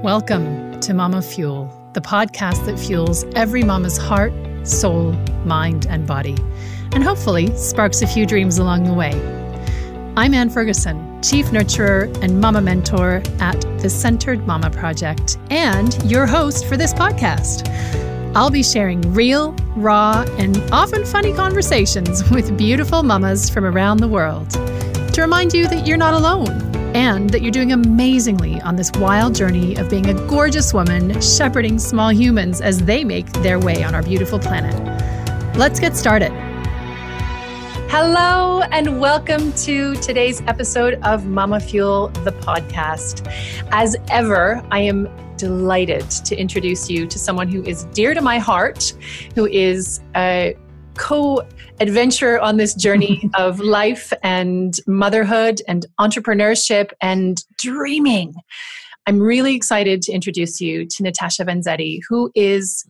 Welcome to MamaFuel, the podcast that fuels every mama's heart, soul, mind, and body, and hopefully sparks a few dreams along the way. I'm Anne Ferguson, Chief Nurturer and Mama Mentor at the Centered Mama Project, and your host for this podcast. I'll be sharing real, raw, and often funny conversations with beautiful mamas from around the world to remind you that you're not alone and that you're doing amazingly on this wild journey of being a gorgeous woman shepherding small humans as they make their way on our beautiful planet. Let's get started. Hello, and welcome to today's episode of MamaFuel, the podcast. As ever, I am delighted to introduce you to someone who is dear to my heart, who is a co-adventurer on this journey of life and motherhood and entrepreneurship and dreaming. I'm really excited to introduce you to Natasha Vanzetti, who is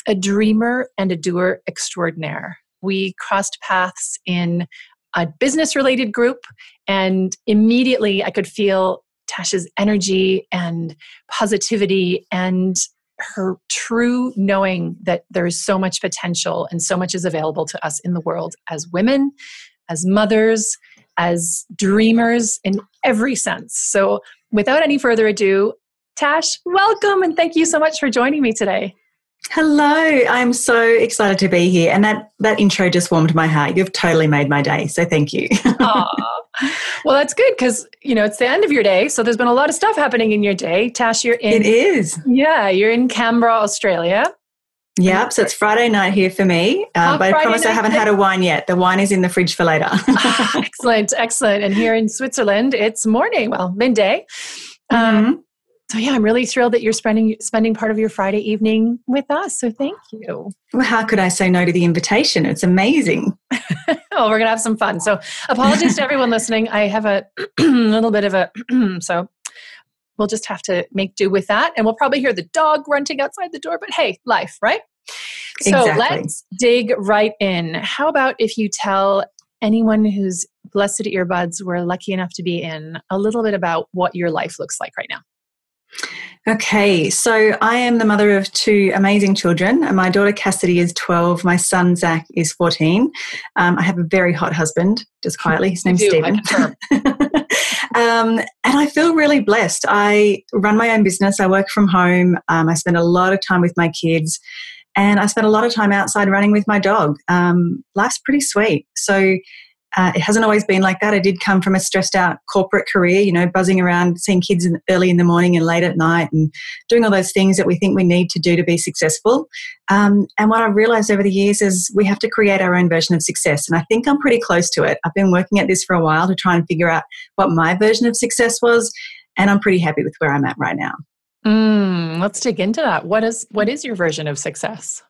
a dreamer and a doer extraordinaire. We crossed paths in a business-related group, and immediately I could feel Tasha's energy and positivity and her true knowing that there is so much potential and so much is available to us in the world as women, as mothers, as dreamers in every sense. So without any further ado, Tash, welcome and thank you so much for joining me today. Hello, I'm so excited to be here. And that intro just warmed my heart. You've totally made my day. So thank you. Well, that's good because, it's the end of your day. So there's been a lot of stuff happening in your day. Tash, you're in. It is. Yeah, you're in Canberra, Australia. Yep. So it's Friday night here for me. But I promise I haven't had a wine yet. The wine is in the fridge for later. Excellent. And here in Switzerland, it's morning. Well, midday. So yeah, I'm really thrilled that you're spending part of your Friday evening with us. So thank you. Well, how could I say no to the invitation? It's amazing. Oh, we're going to have some fun. So apologies to everyone listening. I have a little bit of a, so we'll just have to make do with that. And we'll probably hear the dog grunting outside the door, but hey, life, right? So Let's dig right in. How about if you tell anyone whose blessed earbuds we're lucky enough to be in a little bit about what your life looks like right now? Okay, so I am the mother of two amazing children. My daughter Cassidy is 12. My son Zach is 14. I have a very hot husband, just quietly. His name's Stephen. And I feel really blessed. I run my own business. I work from home. I spend a lot of time with my kids. And I spend a lot of time outside running with my dog. Life's pretty sweet. So it hasn't always been like that. I did come from a stressed out corporate career, buzzing around, seeing kids early in the morning and late at night and doing all those things that we think we need to do to be successful. And what I've realized over the years is we have to create our own version of success. And I think I'm pretty close to it. I've been working at this for a while to try and figure out what my version of success was. And I'm pretty happy with where I'm at right now. Let's dig into that. What is your version of success?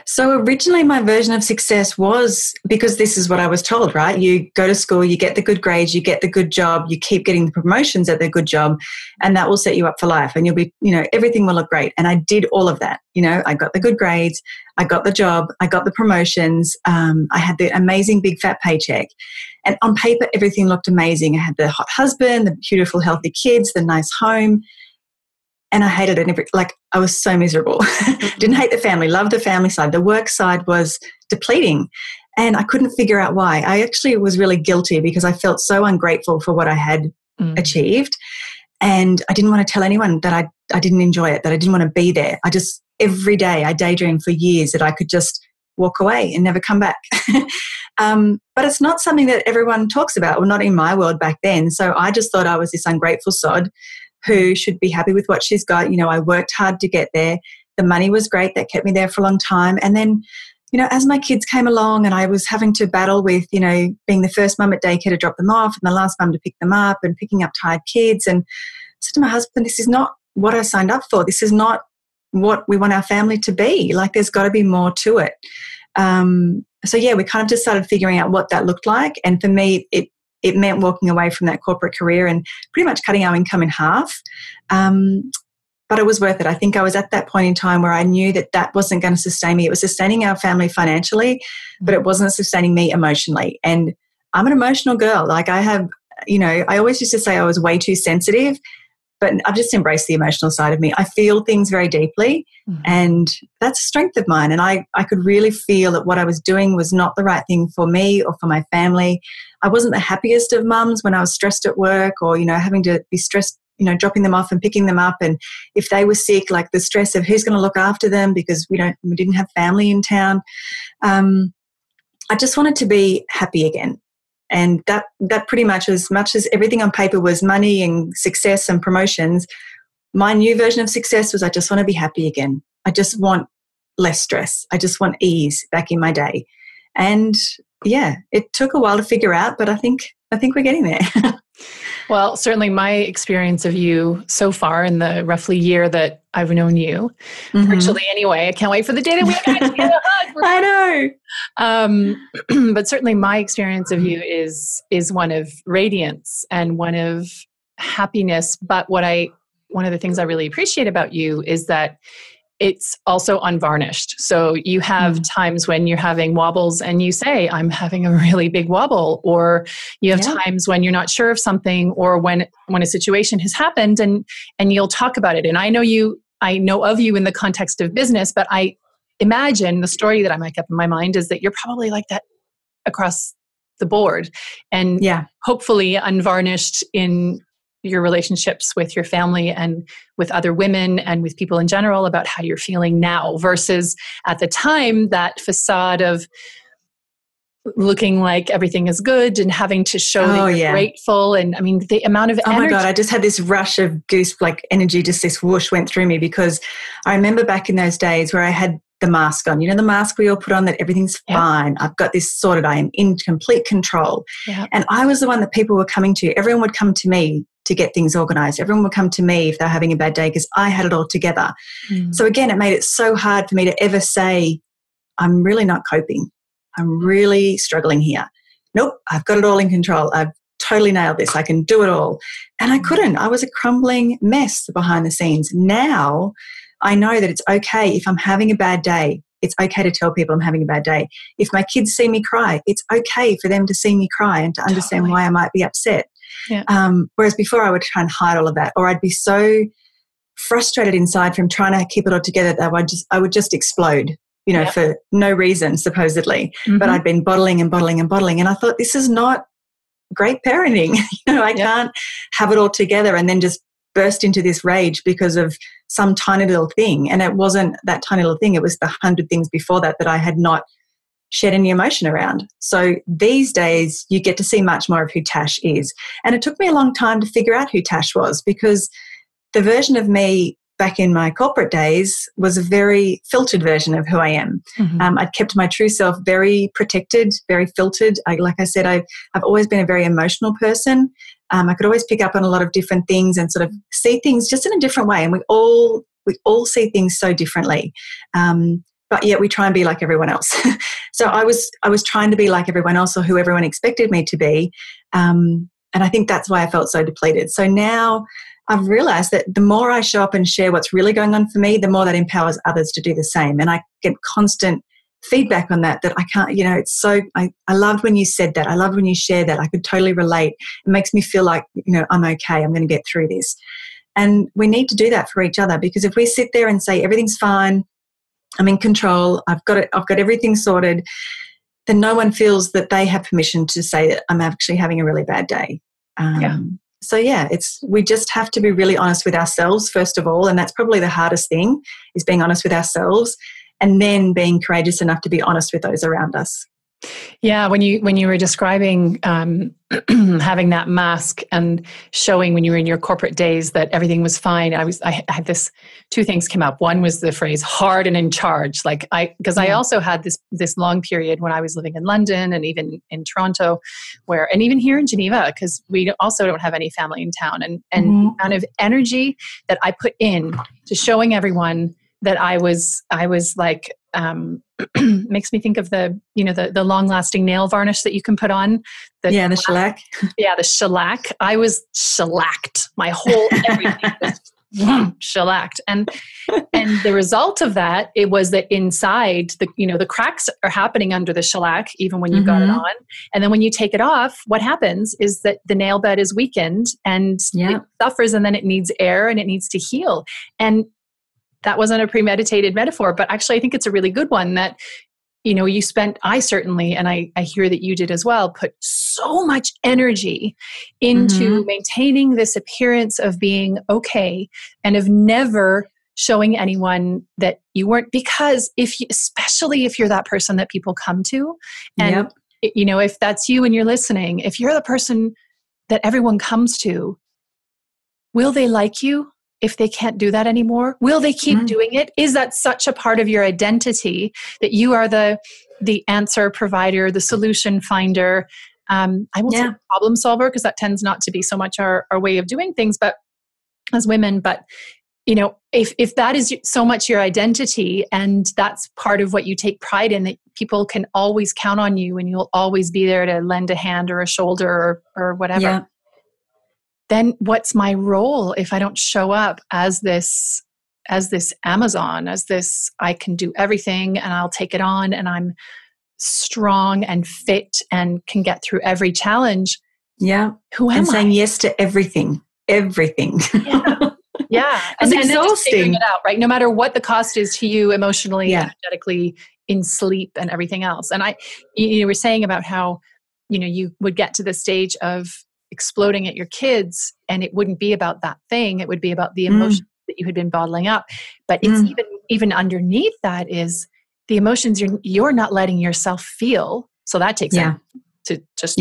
So originally my version of success was, because this is what I was told, right? You go to school, you get the good grades, you get the good job, you keep getting the promotions at the good job, and that will set you up for life and you'll be, everything will look great. And I did all of that. I got the good grades, I got the job, I got the promotions, I had the amazing big fat paycheck. And on paper, everything looked amazing. I had the hot husband, the beautiful, healthy kids, the nice home. And I hated it. I was so miserable. Didn't hate the family, loved the family side. The work side was depleting. And I couldn't figure out why. I actually was really guilty because I felt so ungrateful for what I had achieved. And I didn't want to tell anyone that I didn't enjoy it, that I didn't want to be there. Every day, I daydreamed for years that I could just walk away and never come back. But it's not something that everyone talks about, well, not in my world back then. So I just thought I was this ungrateful sod who should be happy with what she's got. I worked hard to get there. The money was great. That kept me there for a long time. And then, as my kids came along and I was having to battle with, being the first mum at daycare to drop them off and the last mum to pick them up and picking up tired kids. And I said to my husband, this is not what I signed up for. This is not what we want our family to be. There's got to be more to it. So yeah, we kind of just started figuring out what that looked like. And for me, it meant walking away from that corporate career and pretty much cutting our income in half. But it was worth it. I think I was at that point in time where I knew that wasn't going to sustain me. It was sustaining our family financially, but it wasn't sustaining me emotionally. And I'm an emotional girl. I have, I always used to say I was way too sensitive. but I've just embraced the emotional side of me. I feel things very deeply, and that's a strength of mine. And I could really feel that what I was doing was not the right thing for me or for my family. I wasn't the happiest of mums when I was stressed at work, or, having to be stressed, dropping them off and picking them up. And if they were sick, like the stress of who's going to look after them because we didn't have family in town. I just wanted to be happy again. And that pretty much, as much as everything on paper was money and success and promotions, my new version of success was I just want to be happy again. I just want less stress. I just want ease back in my day. And yeah, it took a while to figure out, but I think we're getting there. Well, certainly my experience of you so far in the roughly year that I've known you, virtually anyway, I can't wait for the day that we actually get a hug. I know. But certainly my experience of you is one of radiance and one of happiness. But one of the things I really appreciate about you is that it's also unvarnished. So you have times when you're having wobbles and you say, I'm having a really big wobble, or you have times when you're not sure of something, or when a situation has happened and you'll talk about it. And I know of you in the context of business, but I imagine the story that I make up in my mind is that you're probably like that across the board, and hopefully unvarnished in your relationships with your family and with other women and with people in general about how you're feeling now versus at the time, that facade of looking like everything is good and having to show that you're grateful. And I mean, the amount of energy. Oh my God, I just had this rush of energy, just this whoosh went through me, because I remember back in those days where I had the mask on, the mask we all put on that everything's fine. I've got this sorted. I am in complete control. Yeah. And I was the one that people were coming to. Everyone would come to me to get things organized. Everyone would come to me if they're having a bad day because I had it all together. So again, it made it so hard for me to ever say, I'm really not coping. I'm really struggling here. Nope, I've got it all in control. I've totally nailed this. I can do it all. And I couldn't. I was a crumbling mess behind the scenes. Now I know that it's okay if I'm having a bad day. It's okay to tell people I'm having a bad day. If my kids see me cry, it's okay for them to see me cry and to understand why I might be upset. Yeah. Whereas before I would try and hide all of that, or I'd be so frustrated inside from trying to keep it all together that I would just explode, for no reason, supposedly. But I'd been bottling and bottling and bottling. And I thought, this is not great parenting. I can't have it all together and then just burst into this rage because of some tiny little thing. And it wasn't that tiny little thing. It was the 100 things before that I had not shed any emotion around. So these days you get to see much more of who Tash is. And it took me a long time to figure out who Tash was, because the version of me back in my corporate days was a very filtered version of who I am. I'd kept my true self very protected, very filtered. Like I said, I've always been a very emotional person. I could always pick up on a lot of different things and sort of see things just in a different way. And we all see things so differently. But yet we try and be like everyone else. So I was trying to be like everyone else, or who everyone expected me to be. And I think that's why I felt so depleted. So now I've realized that the more I show up and share what's really going on for me, the more that empowers others to do the same. And I get constant feedback on that I can't, it's so, I loved when you said that. I loved when you shared that. I could totally relate. It makes me feel like, I'm okay. I'm going to get through this. And we need to do that for each other, because if we sit there and say, everything's fine, I'm in control, I've got everything sorted, then no one feels that they have permission to say that I'm actually having a really bad day. So we just have to be really honest with ourselves first of all, and that's probably the hardest thing, is being honest with ourselves, and then being courageous enough to be honest with those around us. Yeah, when you were describing having that mask and showing when you were in your corporate days that everything was fine, I had this, two things came up. One was the phrase hard and in charge. Because I also had this long period when I was living in London and even in Toronto, and even here in Geneva, because we also don't have any family in town, and the amount of energy that I put in to showing everyone that I was like, makes me think of the long-lasting nail varnish that you can put on. The shellac. Yeah, the shellac. I was shellacked. My whole everything was shellacked. And the result of that, it was that inside the cracks are happening under the shellac, even when you've got it on. And then when you take it off, what happens is that the nail bed is weakened and it suffers, and then it needs air and it needs to heal. And that wasn't a premeditated metaphor, but actually I think it's a really good one that, I certainly, and I hear that you did as well, put so much energy into maintaining this appearance of being okay and of never showing anyone that you weren't, because especially if you're that person that people come to, and if that's you and you're listening, if you're the person that everyone comes to, will they like you if they can't do that anymore? Will they keep doing it? Is that such a part of your identity that you are the answer provider, the solution finder? I won't say problem solver, because that tends not to be so much our way of doing things, but as women. But if that is so much your identity, and that's part of what you take pride in, that people can always count on you and you'll always be there to lend a hand or a shoulder or whatever. Yeah. Then what's my role if I don't show up as this Amazon, as this, I can do everything and I'll take it on and I'm strong and fit and can get through every challenge? Yeah. Who am I? And saying yes to everything. Everything. Yeah. And then just figuring exhausting. it out, right? No matter what the cost is to you emotionally, energetically, in sleep and everything else. And you were saying about how, you would get to the stage of exploding at your kids, and it wouldn't be about that thing. It would be about the emotions that you had been bottling up. But it's even underneath that is the emotions you're not letting yourself feel. So that takes to just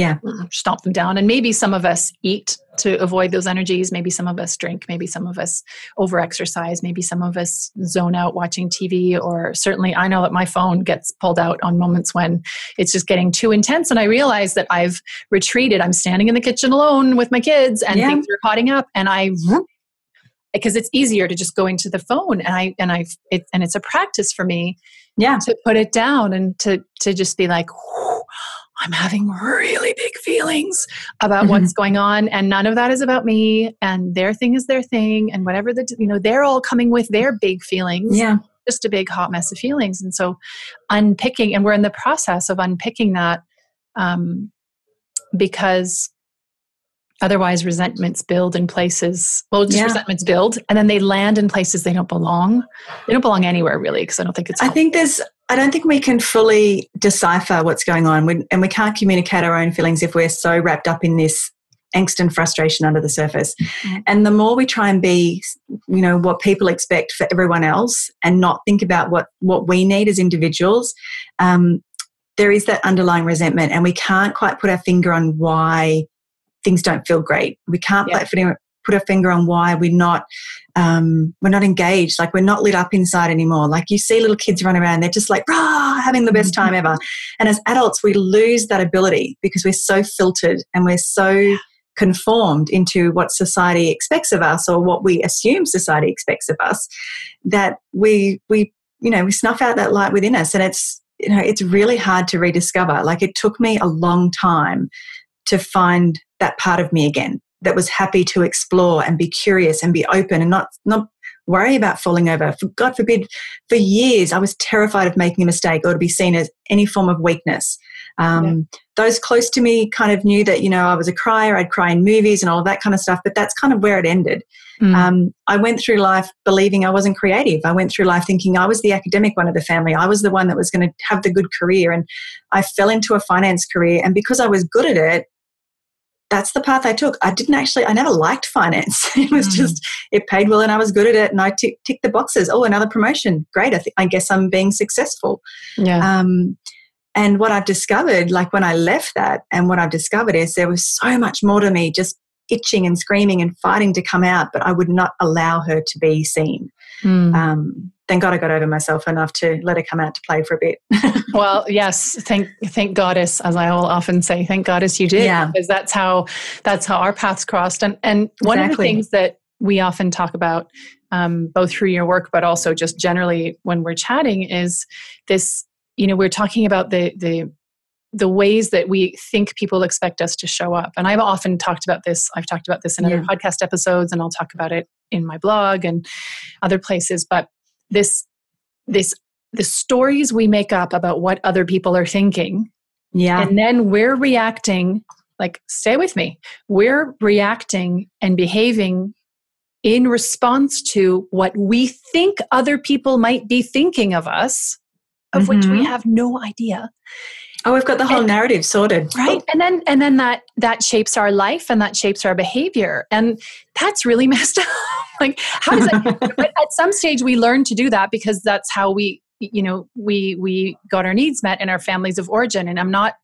stomp them down. And maybe some of us eat to avoid those energies. Maybe some of us drink. Maybe some of us over-exercise. Maybe some of us zone out watching TV. Or certainly I know that my phone gets pulled out on moments when it's just getting too intense. And I realize that I've retreated. I'm standing in the kitchen alone with my kids and things are hotting up. And because it's easier to just go into the phone. And it's a practice for me to put it down and to just be like, I'm having really big feelings about what's going on, and none of that is about me, and their thing is their thing, and whatever they're all coming with their big feelings. Yeah. Just a big hot mess of feelings. And so unpicking, and we're in the process of unpicking that, because otherwise resentments build in places. Well, just resentments build, and then they land in places they don't belong. They don't belong anywhere, really, because I don't think it's helpful. I don't think we can fully decipher what's going on, and we can't communicate our own feelings if we're so wrapped up in this angst and frustration under the surface. And the more we try and be, what people expect for everyone else, and not think about what we need as individuals, there is that underlying resentment, and we can't quite put our finger on why things don't feel great. We can't put a finger on why we're not engaged, like we're not lit up inside anymore. Like you see little kids run around, they're just like, rah, having the best time ever. And as adults, we lose that ability because we're so filtered and we're so conformed into what society expects of us, or what we assume society expects of us, that we snuff out that light within us. And it's really hard to rediscover. Like it took me a long time to find that part of me again, that was happy to explore and be curious and be open and not worry about falling over. For God forbid, for years I was terrified of making a mistake or to be seen as any form of weakness. Those close to me kind of knew that, I was a crier, I'd cry in movies and all of that kind of stuff, but that's kind of where it ended. I went through life believing I wasn't creative. I went through life thinking I was the academic one of the family. I was the one that was going to have the good career, and I fell into a finance career, and because I was good at it, that's the path I took. I never liked finance. It was just, it paid well and I was good at it, and I ticked the boxes. Oh, another promotion. Great. I guess I'm being successful. Yeah. And what I've discovered, like when I left that, and what I've discovered is there was so much more to me, just itching and screaming and fighting to come out, but I would not allow her to be seen. Thank God I got over myself enough to let her come out to play for a bit. Well, yes, thank Goddess, as I will often say, thank Goddess you did, because that's how our paths crossed. And one of the things that we often talk about, both through your work, but also just generally when we're chatting, is this. We're talking about the the ways that we think people expect us to show up. And I've often talked about this. I've talked about this in other podcast episodes, and I'll talk about it in my blog and other places. But the stories we make up about what other people are thinking, and then we're reacting, like, stay with me, we're reacting and behaving in response to what we think other people might be thinking of us, of which we have no idea. Oh, we've got the whole narrative sorted. Right. Oh. And then that shapes our life and that shapes our behavior. And that's really messed up. Like, how does that, but at some stage we learn to do that because that's how we got our needs met in our families of origin. And I'm not,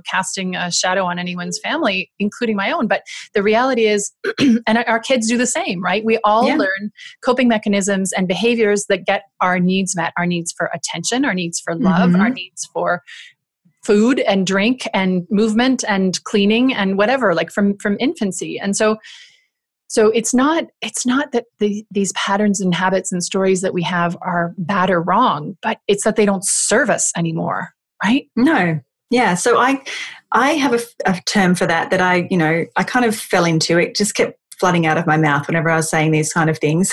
casting a shadow on anyone's family, including my own. But the reality is, and our kids do the same, right? We all learn coping mechanisms and behaviors that get our needs met, our needs for attention, our needs for love, our needs for food and drink and movement and cleaning and whatever, like from infancy. And so it's not that these patterns and habits and stories that we have are bad or wrong, but it's that they don't serve us anymore, right? No. Yeah. So I have a term for that I kind of fell into. It just kept flooding out of my mouth whenever I was saying these kind of things.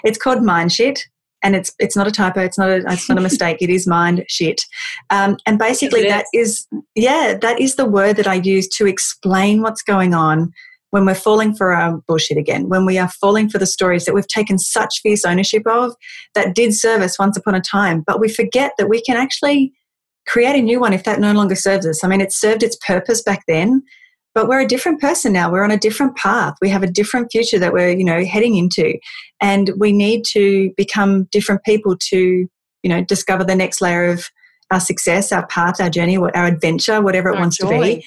It's called mind shit. And it's not a typo. It's not a mistake. It is mind shit. And basically that is the word that I use to explain what's going on when we're falling for our bullshit again, when we are falling for the stories that we've taken such fierce ownership of that did serve us once upon a time, but we forget that we can actually create a new one if that no longer serves us. I mean, it served its purpose back then, but we're a different person now. We're on a different path. We have a different future that we're, heading into. And we need to become different people to, discover the next layer of our success, our path, our journey, our adventure, whatever it wants to be.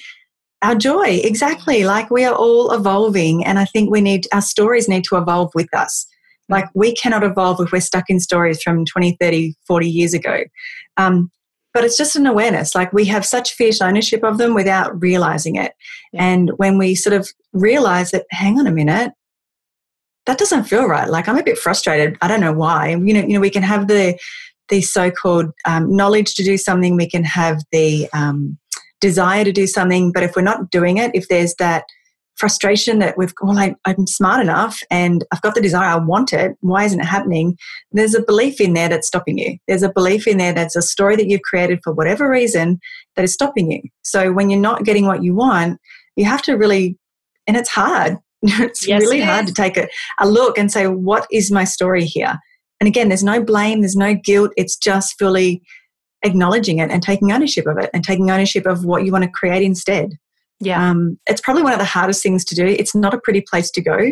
Our joy, exactly. Like, we are all evolving. And I think our stories need to evolve with us. Like, we cannot evolve if we're stuck in stories from 20, 30, 40 years ago. But it's just an awareness. Like, we have such fierce ownership of them without realizing it. Yeah. And when we sort of realize that, hang on a minute, that doesn't feel right. Like, I'm a bit frustrated. I don't know why. We can have the so-called knowledge to do something. We can have the desire to do something. But if we're not doing it, if there's that frustration that I'm smart enough and I've got the desire, I want it, why isn't it happening? There's a belief in there that's stopping you. There's a belief in there that's a story that you've created for whatever reason that is stopping you. So when you're not getting what you want, you have to really, and it's hard. It's really hard to take a look and say, what is my story here? And again, there's no blame, there's no guilt. It's just fully acknowledging it and taking ownership of it and taking ownership of what you want to create instead. Yeah. It's probably one of the hardest things to do. It's not a pretty place to go,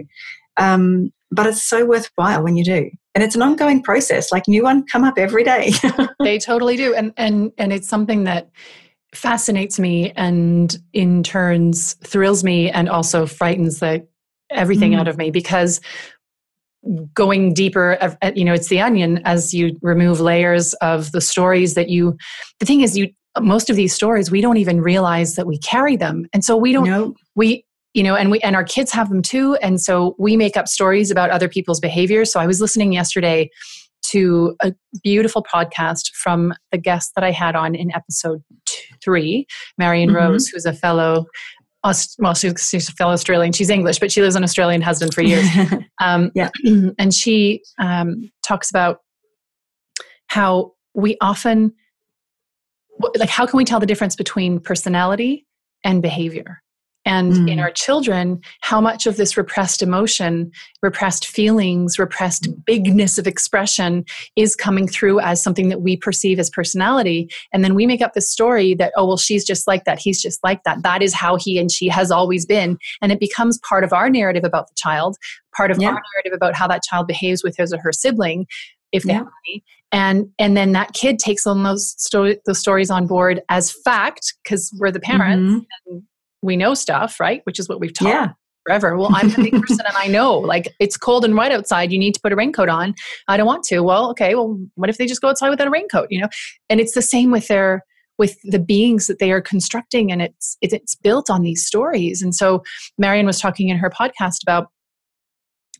but it's so worthwhile when you do. And it's an ongoing process. Like, new ones come up every day. They totally do. And it's something that fascinates me and in turns thrills me and also frightens everything out of me, because going deeper, it's the onion as you remove layers of the stories that the thing is, most of these stories, we don't even realize that we carry them. And so we don't, and our kids have them too. And so we make up stories about other people's behaviors. So I was listening yesterday to a beautiful podcast from the guest that I had on in episode 3, Marion Rose, who's a fellow, she's a fellow Australian. She's English, but she lives in an Australian husband for years. And she talks about how we often, how can we tell the difference between personality and behavior? And in our children, how much of this repressed emotion, repressed feelings, repressed bigness of expression is coming through as something that we perceive as personality. And then we make up this story that, oh, well, she's just like that. He's just like that. That is how he and she has always been. And it becomes part of our narrative about the child, part of our narrative about how that child behaves with his or her sibling, if they have any. And then that kid takes on those stories on board as fact, because we're the parents and we know stuff, right? Which is what we've taught forever. Well, I'm the big person and I know, like, it's cold and wet outside. You need to put a raincoat on. I don't want to. Well, okay. Well, what if they just go outside without a raincoat? And it's the same with the beings that they are constructing, and it's built on these stories. And so Marion was talking in her podcast about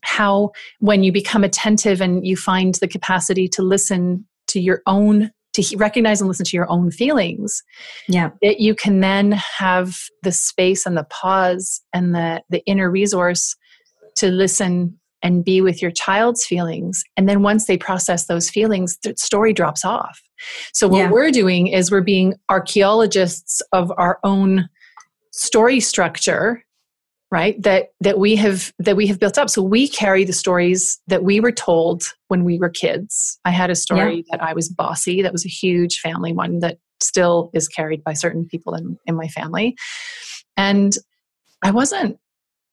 how when you become attentive and you find the capacity to listen to your own recognize and listen to your own feelings, Yeah. that you can then have the space and the pause and the inner resource to listen and be with your child's feelings. And then once they process those feelings, the story drops off. So what we're doing is we're being archaeologists of our own story structure, right? That we have built up. So we carry the stories that we were told when we were kids. I had a story that I was bossy. That was a huge family one that still is carried by certain people in my family. And I wasn't.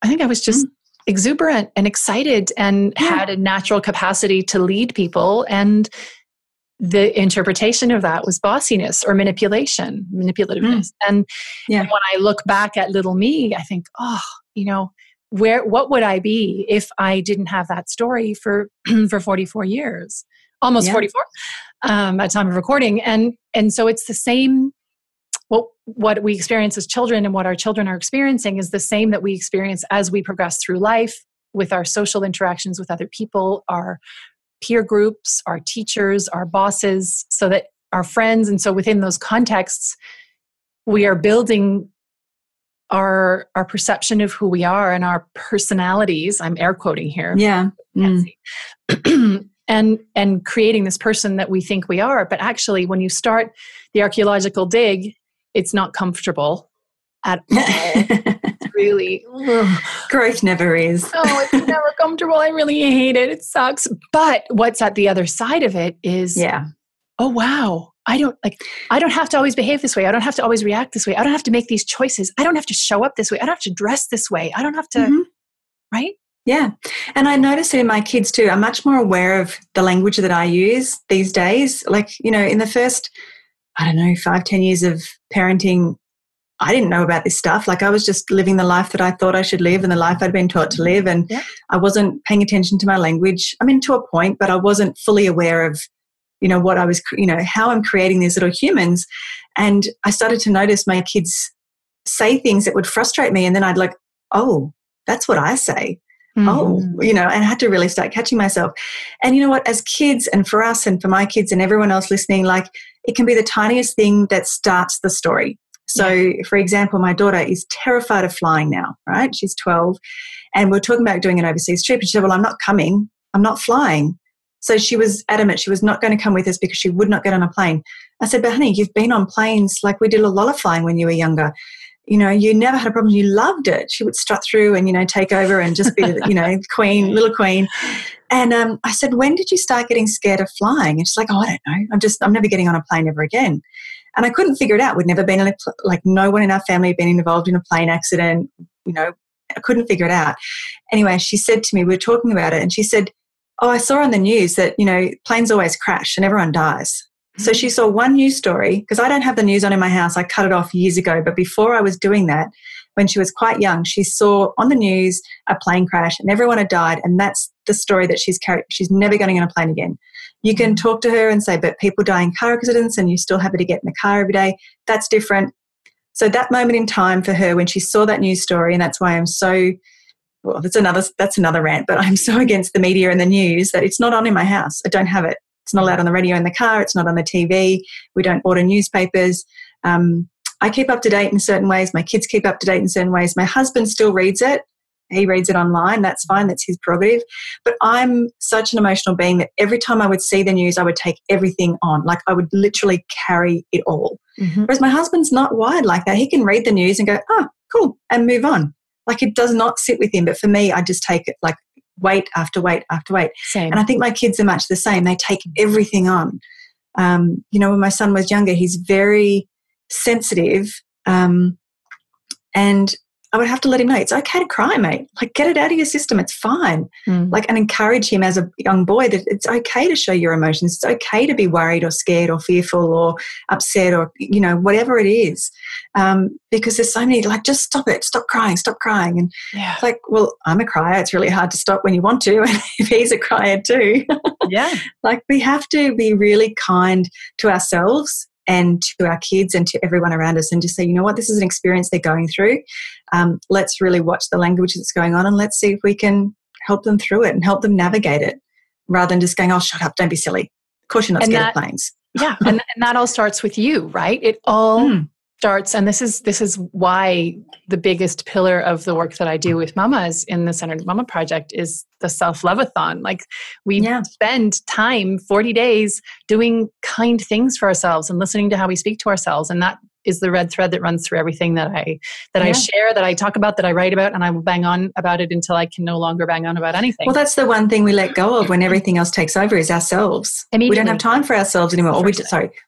I think I was just exuberant and excited and had a natural capacity to lead people. And the interpretation of that was bossiness or manipulativeness. And when I look back at little me, I think, what would I be if I didn't have that story for 44 years, almost 44 at time of recording. And so it's the same. Well, what we experience as children and what our children are experiencing is the same that we experience as we progress through life with our social interactions with other people, our peer groups, our teachers, our bosses, so that our friends. And so within those contexts, we are building our perception of who we are and our personalities. I'm air quoting here. Yeah. And creating this person that we think we are. But actually, when you start the archaeological dig, it's not comfortable at all. It's really... Growth never is. Oh, it's never comfortable. I really hate it. It sucks. But what's at the other side of it is, oh, wow. I don't have to always behave this way. I don't have to always react this way. I don't have to make these choices. I don't have to show up this way. I don't have to dress this way. I don't have to, right? Yeah. And I notice it in my kids too. I'm much more aware of the language that I use these days. Like, in the first, 5-10 years of parenting, I didn't know about this stuff. Like I was just living the life that I thought I should live and the life I'd been taught to live. And I wasn't paying attention to my language. I mean, to a point, but I wasn't fully aware of, what I was, how I'm creating these little humans. And I started to notice my kids say things that would frustrate me. And then I'd like, oh, that's what I say. And I had to really start catching myself. And you know what, as kids and for us and for my kids and everyone else listening, like it can be the tiniest thing that starts the story. So for example, my daughter is terrified of flying now, right? She's 12 and we're talking about doing an overseas trip. And she said, well, I'm not coming. I'm not flying. So she was adamant she was not going to come with us because she would not get on a plane. I said, but honey, you've been on planes. Like we did a lot of flying when you were younger. You never had a problem. You loved it. She would strut through and, take over and just be, queen, little queen. And I said, when did you start getting scared of flying? And she's like, oh, I don't know. I'm never getting on a plane ever again. And I couldn't figure it out. We'd never been no one in our family had been involved in a plane accident. I couldn't figure it out. Anyway, she said to me, we were talking about it, and she said, oh, I saw on the news that, planes always crash and everyone dies. So she saw one news story, because I don't have the news on in my house. I cut it off years ago. But before I was doing that, when she was quite young, she saw on the news a plane crash and everyone had died. And that's the story that she's carried. She's never getting on a plane again. You can talk to her and say, but people die in car accidents and you're still happy to get in the car every day. That's different. So that moment in time for her when she saw that news story, and that's why I'm so, well, that's another rant, but I'm so against the media and the news that it's not on in my house. I don't have it. It's not allowed on the radio in the car. It's not on the TV. We don't order newspapers. I keep up to date in certain ways. My kids keep up to date in certain ways. My husband still reads it. He reads it online. That's fine. That's his prerogative. But I'm such an emotional being that every time I would see the news, I would take everything on. Like I would literally carry it all. Whereas my husband's not wired like that. He can read the news and go, oh, cool, and move on. Like it does not sit with him. But for me, I just take it like weight after weight after weight. Same. And I think my kids are much the same. They take everything on. When my son was younger, he's very sensitive, and I would have to let him know it's okay to cry, mate. Like get it out of your system. It's fine. And encourage him as a young boy that it's okay to show your emotions. It's okay to be worried or scared or fearful or upset or, whatever it is. Because there's so many, like, just stop it. Stop crying. And it's like, well, I'm a crier. It's really hard to stop when you want to. And if he's a crier too. Like we have to be really kind to ourselves and to our kids and to everyone around us and just say, you know what, this is an experience they're going through. Let's really watch the language that's going on and let's see if we can help them through it and help them navigate it rather than just going, oh, shut up, don't be silly. Of course you're not scared of planes. Yeah. And that all starts with you, right? It all starts, and this is why the biggest pillar of the work that I do with mamas in the Centered Mama Project is the self-love-a-thon. Like we spend time, 40 days, doing kind things for ourselves and listening to how we speak to ourselves. And that is the red thread that runs through everything that I share, that I talk about, that I write about, and I will bang on about it until I can no longer bang on about anything. Well, that's the one thing we let go of when everything else takes over is ourselves. We don't have time for ourselves anymore. Or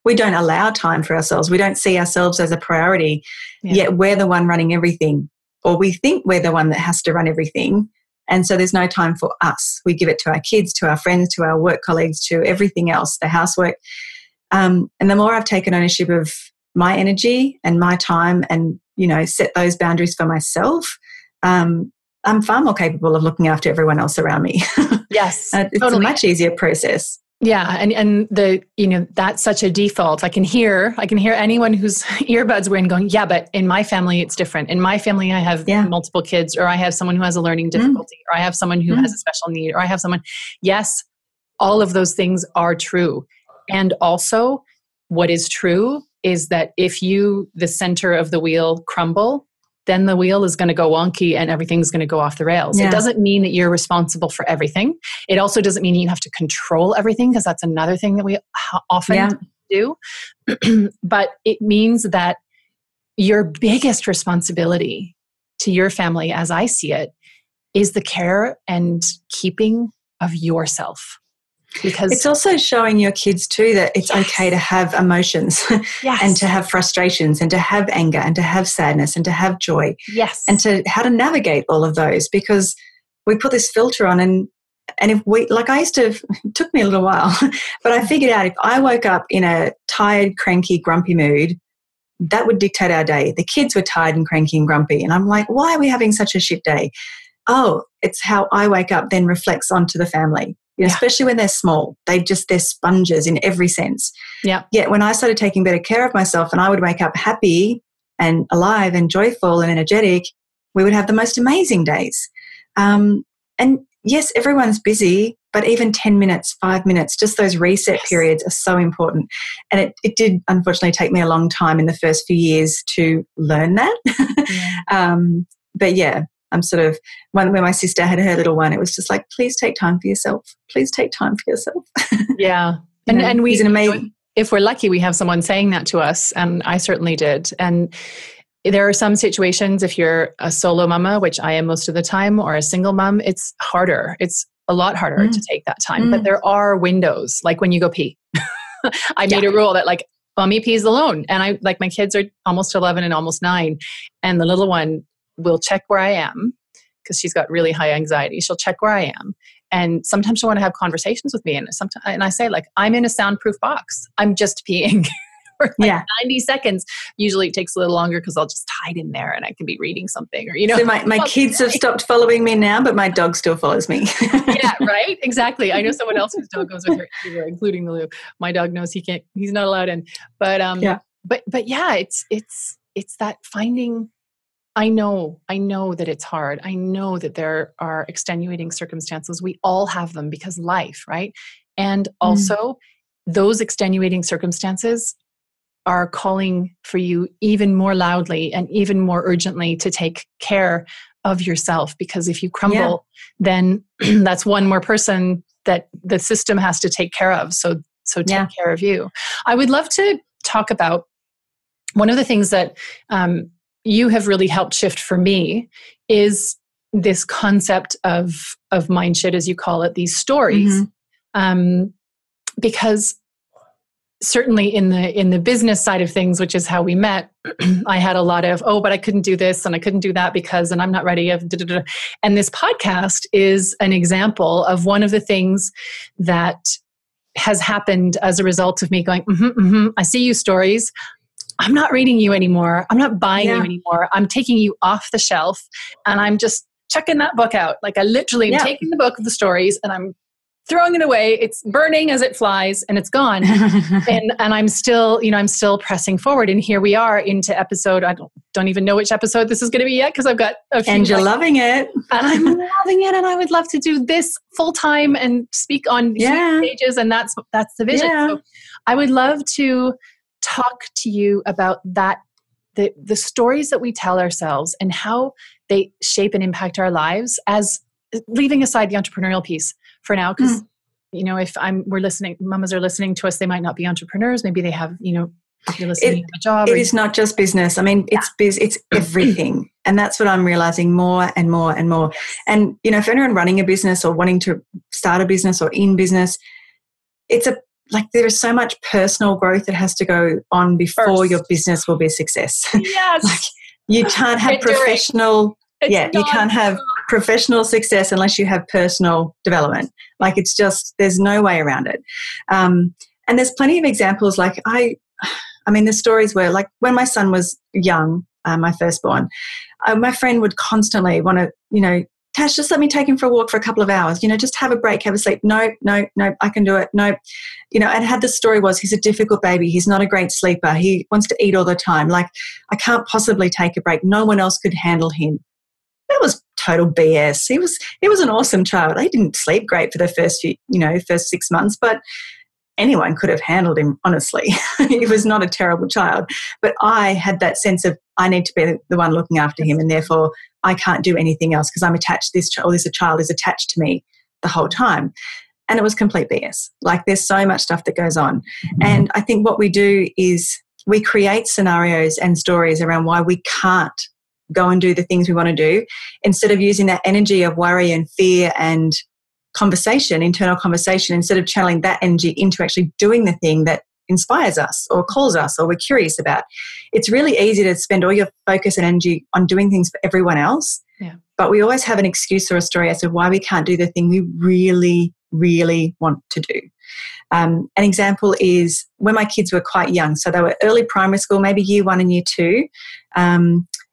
we don't allow time for ourselves. We don't see ourselves as a priority, yet we're the one running everything. Or we think we're the one that has to run everything. And so there's no time for us. We give it to our kids, to our friends, to our work colleagues, to everything else, the housework. And the more I've taken ownership of my energy and my time and, set those boundaries for myself, I'm far more capable of looking after everyone else around me. Yes. It's a much easier process. Yeah. And that's such a default. I can hear anyone whose earbuds were in going, yeah, but in my family, it's different. In my family, I have multiple kids, or I have someone who has a learning difficulty, or I have someone who has a special need, or I have someone. Yes, all of those things are true. And also what is true is that if the center of the wheel crumble, then the wheel is going to go wonky and everything's going to go off the rails. Yeah. It doesn't mean that you're responsible for everything. It also doesn't mean you have to control everything, because that's another thing that we often do. But it means that your biggest responsibility to your family, as I see it, is the care and keeping of yourself. Because it's also showing your kids too that it's okay to have emotions and to have frustrations and to have anger and to have sadness and to have joy. Yes. And to how to navigate all of those, because we put this filter on and if it took me a little while, but I figured out if I woke up in a tired, cranky, grumpy mood, that would dictate our day. The kids were tired and cranky and grumpy. And I'm like, why are we having such a shit day? Oh, it's how I wake up then reflects onto the family. Especially when they're small, they're sponges in every sense. Yeah. Yet when I started taking better care of myself and I would wake up happy and alive and joyful and energetic, we would have the most amazing days. And yes, everyone's busy, but even 10 minutes, 5 minutes, just those reset periods are so important. And it did unfortunately take me a long time in the first few years to learn that. But yeah. I'm sort of, when my sister had her little one, it was just like, please take time for yourself. Please take time for yourself. Yeah. And we, if we're lucky, we have someone saying that to us. And I certainly did. And there are some situations, if you're a solo mama, which I am most of the time, or a single mom, it's harder. It's a lot harder to take that time. But there are windows, like when you go pee. I made a rule that mommy pees alone. And my kids are almost 11 and almost 9. And the little one will check where I am, because she's got really high anxiety. She'll check where I am. And sometimes she'll want to have conversations with me. And I say, I'm in a soundproof box. I'm just peeing for 90 seconds. Usually it takes a little longer because I'll just hide in there and I can be reading something, or, So my kids have stopped following me now, but my dog still follows me. Yeah, right? Exactly. I know someone else whose dog goes with her everywhere, including the loo. My dog knows he's not allowed in. But it's that finding. I know that it's hard. I know that there are extenuating circumstances. We all have them because life, right? And also those extenuating circumstances are calling for you even more loudly and even more urgently to take care of yourself. Because if you crumble, then that's one more person that the system has to take care of. So take care of you. I would love to talk about one of the things that you have really helped shift for me is this concept of mind shit, as you call it, these stories. Because certainly in the business side of things, which is how we met, I had a lot of, but I couldn't do this and I couldn't do that because, and I'm not ready. And this podcast is an example of one of the things that has happened as a result of me going, I see you stories. I'm not reading you anymore. I'm not buying you anymore. I'm taking you off the shelf and I'm just checking that book out. I literally am taking the book of the stories and I'm throwing it away. It's burning as it flies and it's gone. and I'm still, I'm still pressing forward. And here we are into episode, I don't even know which episode this is going to be yet, because I've got a few. And you're loving it. And I'm loving it. And I would love to do this full time and speak on stages. And that's the vision. Yeah. So I would love to talk to you about that, the stories that we tell ourselves and how they shape and impact our lives, as leaving aside the entrepreneurial piece for now, because if we're listening, mamas are listening to us, they might not be entrepreneurs. Maybe they have, if you're listening, you have a job. It is not just business. I mean, it's everything. And that's what I'm realizing more and more and more. And, for anyone running a business or wanting to start a business or in business, there is so much personal growth that has to go on before your business will be a success. Yes. You can't have professional... you can't have professional success unless you have personal development. It's just, there's no way around it. And there's plenty of examples. The stories where, when my son was young, my firstborn, my friend would constantly want to, Tash, just let me take him for a walk for a couple of hours, just have a break, have a sleep. No, I can do it. No, and had the story was, he's a difficult baby. He's not a great sleeper. He wants to eat all the time. I can't possibly take a break. No one else could handle him. That was total BS. He was an awesome child. He didn't sleep great for the first 6 months, but anyone could have handled him, honestly. He was not a terrible child. But I had that sense of, I need to be the one looking after him, and therefore I can't do anything else because I'm attached to this child, or this child is attached to me the whole time. And it was complete BS. There's so much stuff that goes on. And I think what we do is we create scenarios and stories around why we can't go and do the things we want to do, instead of using that energy of worry and fear and internal conversation, instead of channeling that energy into actually doing the thing that inspires us or calls us or we're curious about. It's really easy to spend all your focus and energy on doing things for everyone else. Yeah. But we always have an excuse or a story as to why we can't do the thing we really, really want to do. An example is when my kids were quite young. So they were early primary school, maybe year 1 and year 2.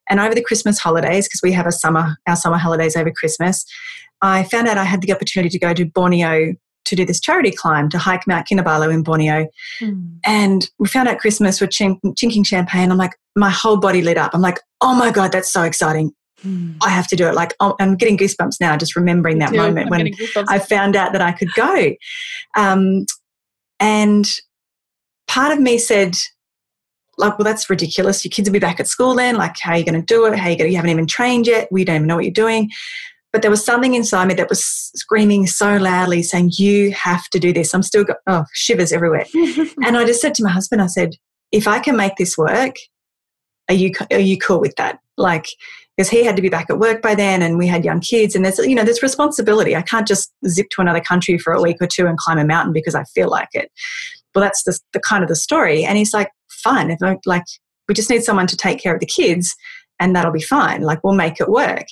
And over the Christmas holidays, because we have our summer holidays over Christmas, I found out I had the opportunity to go to Borneo to do this charity climb, to hike Mount Kinabalu in Borneo. And we found out Christmas, we're chinking champagne. I'm like, my whole body lit up. I'm like, oh my God, that's so exciting. I have to do it. I'm getting goosebumps now just remembering that moment when I found out that I could go. And part of me said, well, that's ridiculous. Your kids will be back at school then. How are you going to do it? You haven't even trained yet. We don't even know what you're doing. But there was something inside me that was screaming so loudly, saying, you have to do this. I'm still shivers everywhere. And I just said to my husband, I said, if I can make this work, are you cool with that? Because he had to be back at work by then, and we had young kids, and there's responsibility. I can't just zip to another country for a week or two and climb a mountain because I feel like it. Well, that's the kind of the story. And he's like, fine. We just need someone to take care of the kids, and that'll be fine. We'll make it work.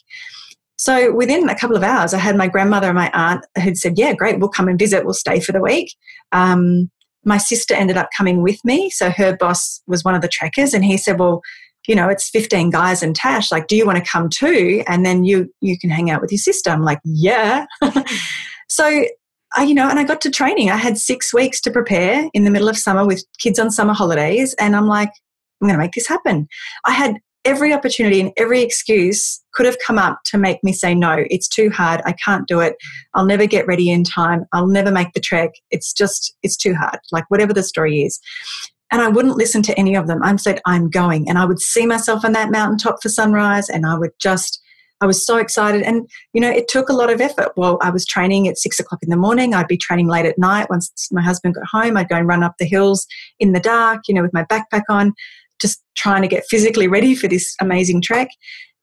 So within a couple of hours, I had my grandmother and my aunt who'd said, yeah, great, we'll come and visit. We'll stay for the week. My sister ended up coming with me. So her boss was one of the trekkers, and he said, well, it's 15 guys and Tash. Do you want to come too? And then you can hang out with your sister. I'm like, yeah. So and I got to training. I had 6 weeks to prepare in the middle of summer with kids on summer holidays. And I'm like, I'm going to make this happen. I had every opportunity and every excuse could have come up to make me say, no, it's too hard. I can't do it. I'll never get ready in time. I'll never make the trek. It's too hard. Whatever the story is. And I wouldn't listen to any of them. I said, I'm going. And I would see myself on that mountaintop for sunrise, and I was so excited. And, it took a lot of effort. Well, I was training at 6 o'clock in the morning. I'd be training late at night. Once my husband got home, I'd go and run up the hills in the dark, with my backpack on, just trying to get physically ready for this amazing trek.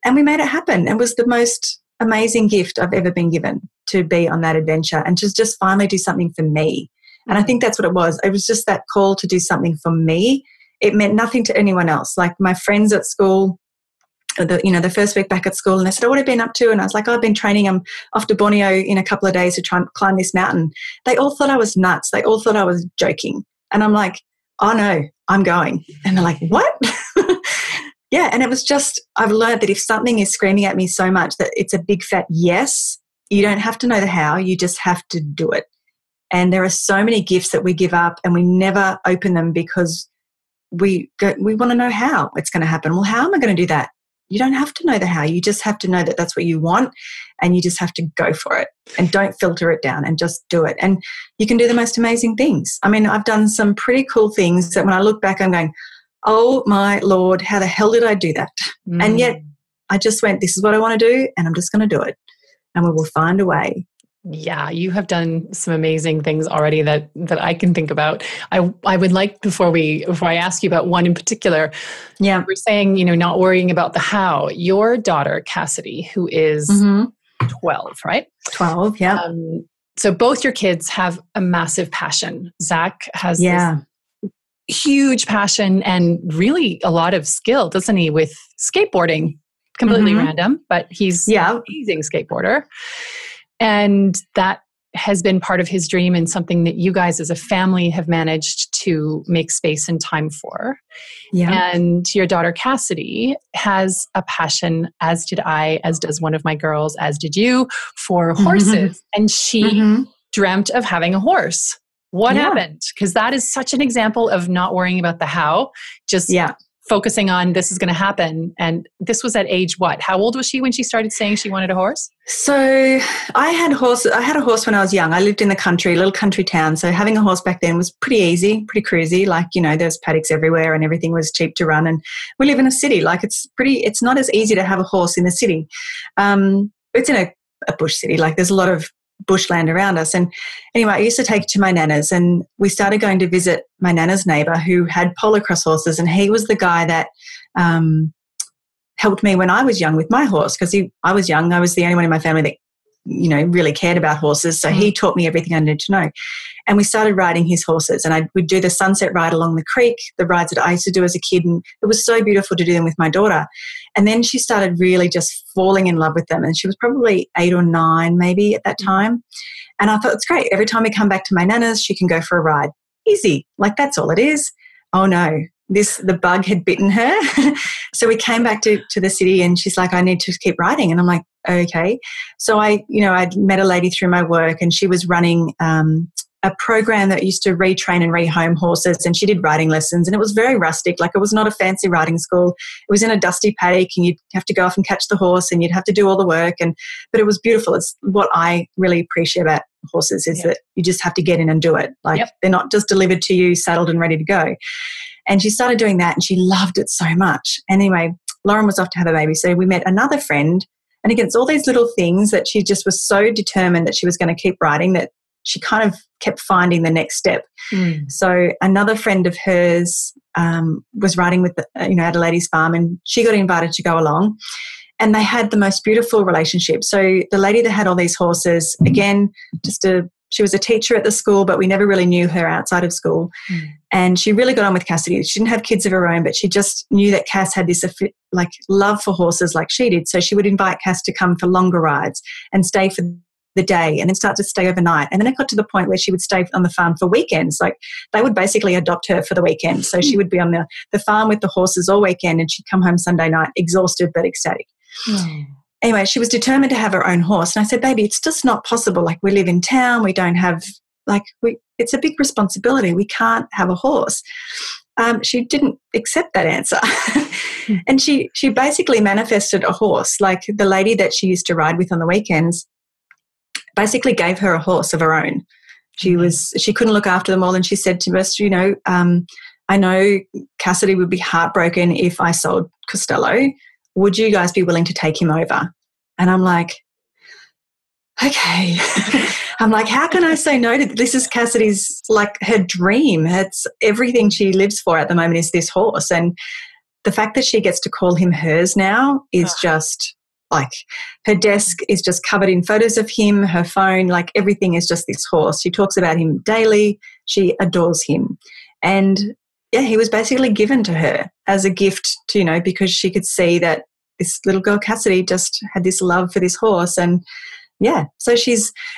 And we made it happen. It was the most amazing gift I've ever been given, to be on that adventure and to just finally do something for me. And I think that's what it was. It was just that call to do something for me. It meant nothing to anyone else. My friends at school, the first week back at school, and they said, what have you been up to? And I was like, I've been training. I'm off to Borneo in a couple of days to try and climb this mountain. They all thought I was nuts. They all thought I was joking. And I'm like, oh no, I'm going. And they're like, what? Yeah. And it was just, I've learned that if something is screaming at me so much that it's a big fat yes, you don't have to know the how, you just have to do it. And there are so many gifts that we give up and we never open them because we want to know how it's going to happen. Well, how am I going to do that? You don't have to know the how. You just have to know that that's what you want, and you just have to go for it and don't filter it down and just do it. And you can do the most amazing things. I mean, I've done some pretty cool things that when I look back, I'm going, oh my Lord, how the hell did I do that? And yet I just went, this is what I want to do, and I'm just going to do it. And we will find a way. Yeah, you have done some amazing things already that I can think about. I would like, before I ask you about one in particular, we're saying, not worrying about the how. Your daughter, Cassidy, who is 12, right? 12, yeah. So both your kids have a massive passion. Zach has this huge passion and really a lot of skill, doesn't he, with skateboarding? Completely random, but he's an amazing skateboarder. And that has been part of his dream and something that you guys as a family have managed to make space and time for. Yeah. And your daughter Cassidy has a passion, as did I, as does one of my girls, as did you, for horses. And she dreamt of having a horse. What happened? Because that is such an example of not worrying about the how, just focusing on this is going to happen. And this was at age what? How old was she when she started saying she wanted a horse? So I had a horse when I was young. I lived in the country, a little country town. So having a horse back then was pretty easy, pretty cruisy. Like, there's paddocks everywhere and everything was cheap to run. And we live in a city. Like it's not as easy to have a horse in the city. It's in a bush city. Like there's a lot of bushland around us. And anyway, I used to take it to my nana's, and we started going to visit my nana's neighbour who had polocrosse horses, and he was the guy that helped me when I was young with my horse, because I was young. I was the only one in my family that really cared about horses. So he taught me everything I needed to know. And we started riding his horses, and we'd do the sunset ride along the creek, the rides that I used to do as a kid. And it was so beautiful to do them with my daughter. And then she started really just falling in love with them. And she was probably 8 or 9 maybe at that time. And I thought, it's great. Every time we come back to my nana's, she can go for a ride. Easy. Like that's all it is. Oh no. The bug had bitten her. So we came back to the city, and she's like, I need to keep riding. And I'm like, okay. So I'd met a lady through my work, and she was running a program that used to retrain and rehome horses, and she did riding lessons, and it was very rustic. Like it was not a fancy riding school. It was in a dusty paddock, and you'd have to go off and catch the horse, and you'd have to do all the work. But it was beautiful. It's what I really appreciate about horses is that you just have to get in and do it. Like they're not just delivered to you, saddled and ready to go. And she started doing that, and she loved it so much. Anyway, Lauren was off to have a baby, so we met another friend. And again, it's all these little things that she just was so determined that she was going to keep riding that she kind of kept finding the next step. So another friend of hers was riding with, at a lady's farm, and she got invited to go along, and they had the most beautiful relationship. So the lady that had all these horses, again, she was a teacher at the school, but we never really knew her outside of school. And she really got on with Cassidy. She didn't have kids of her own, but she just knew that Cass had this love for horses like she did. So she would invite Cass to come for longer rides and stay for the day, and then start to stay overnight. And then it got to the point where she would stay on the farm for weekends. Like they would basically adopt her for the weekend. So she would be on the farm with the horses all weekend, and she'd come home Sunday night exhausted but ecstatic. Anyway, she was determined to have her own horse. And I said, baby, it's just not possible. Like we live in town. We don't have it's a big responsibility. We can't have a horse. She didn't accept that answer. And she basically manifested a horse. Like the lady that she used to ride with on the weekends basically gave her a horse of her own. She couldn't look after them all. And she said to us, I know Cassidy would be heartbroken if I sold Costello. Would you guys be willing to take him over? And I'm like, okay. I'm like, how can I say no to this? Is Cassidy's her dream. It's everything she lives for at the moment is this horse. And the fact that she gets to call him hers now is just her desk is just covered in photos of him, her phone, everything is just this horse. She talks about him daily. She adores him. And he was basically given to her as a gift to, because she could see that this little girl Cassidy just had this love for this horse. And so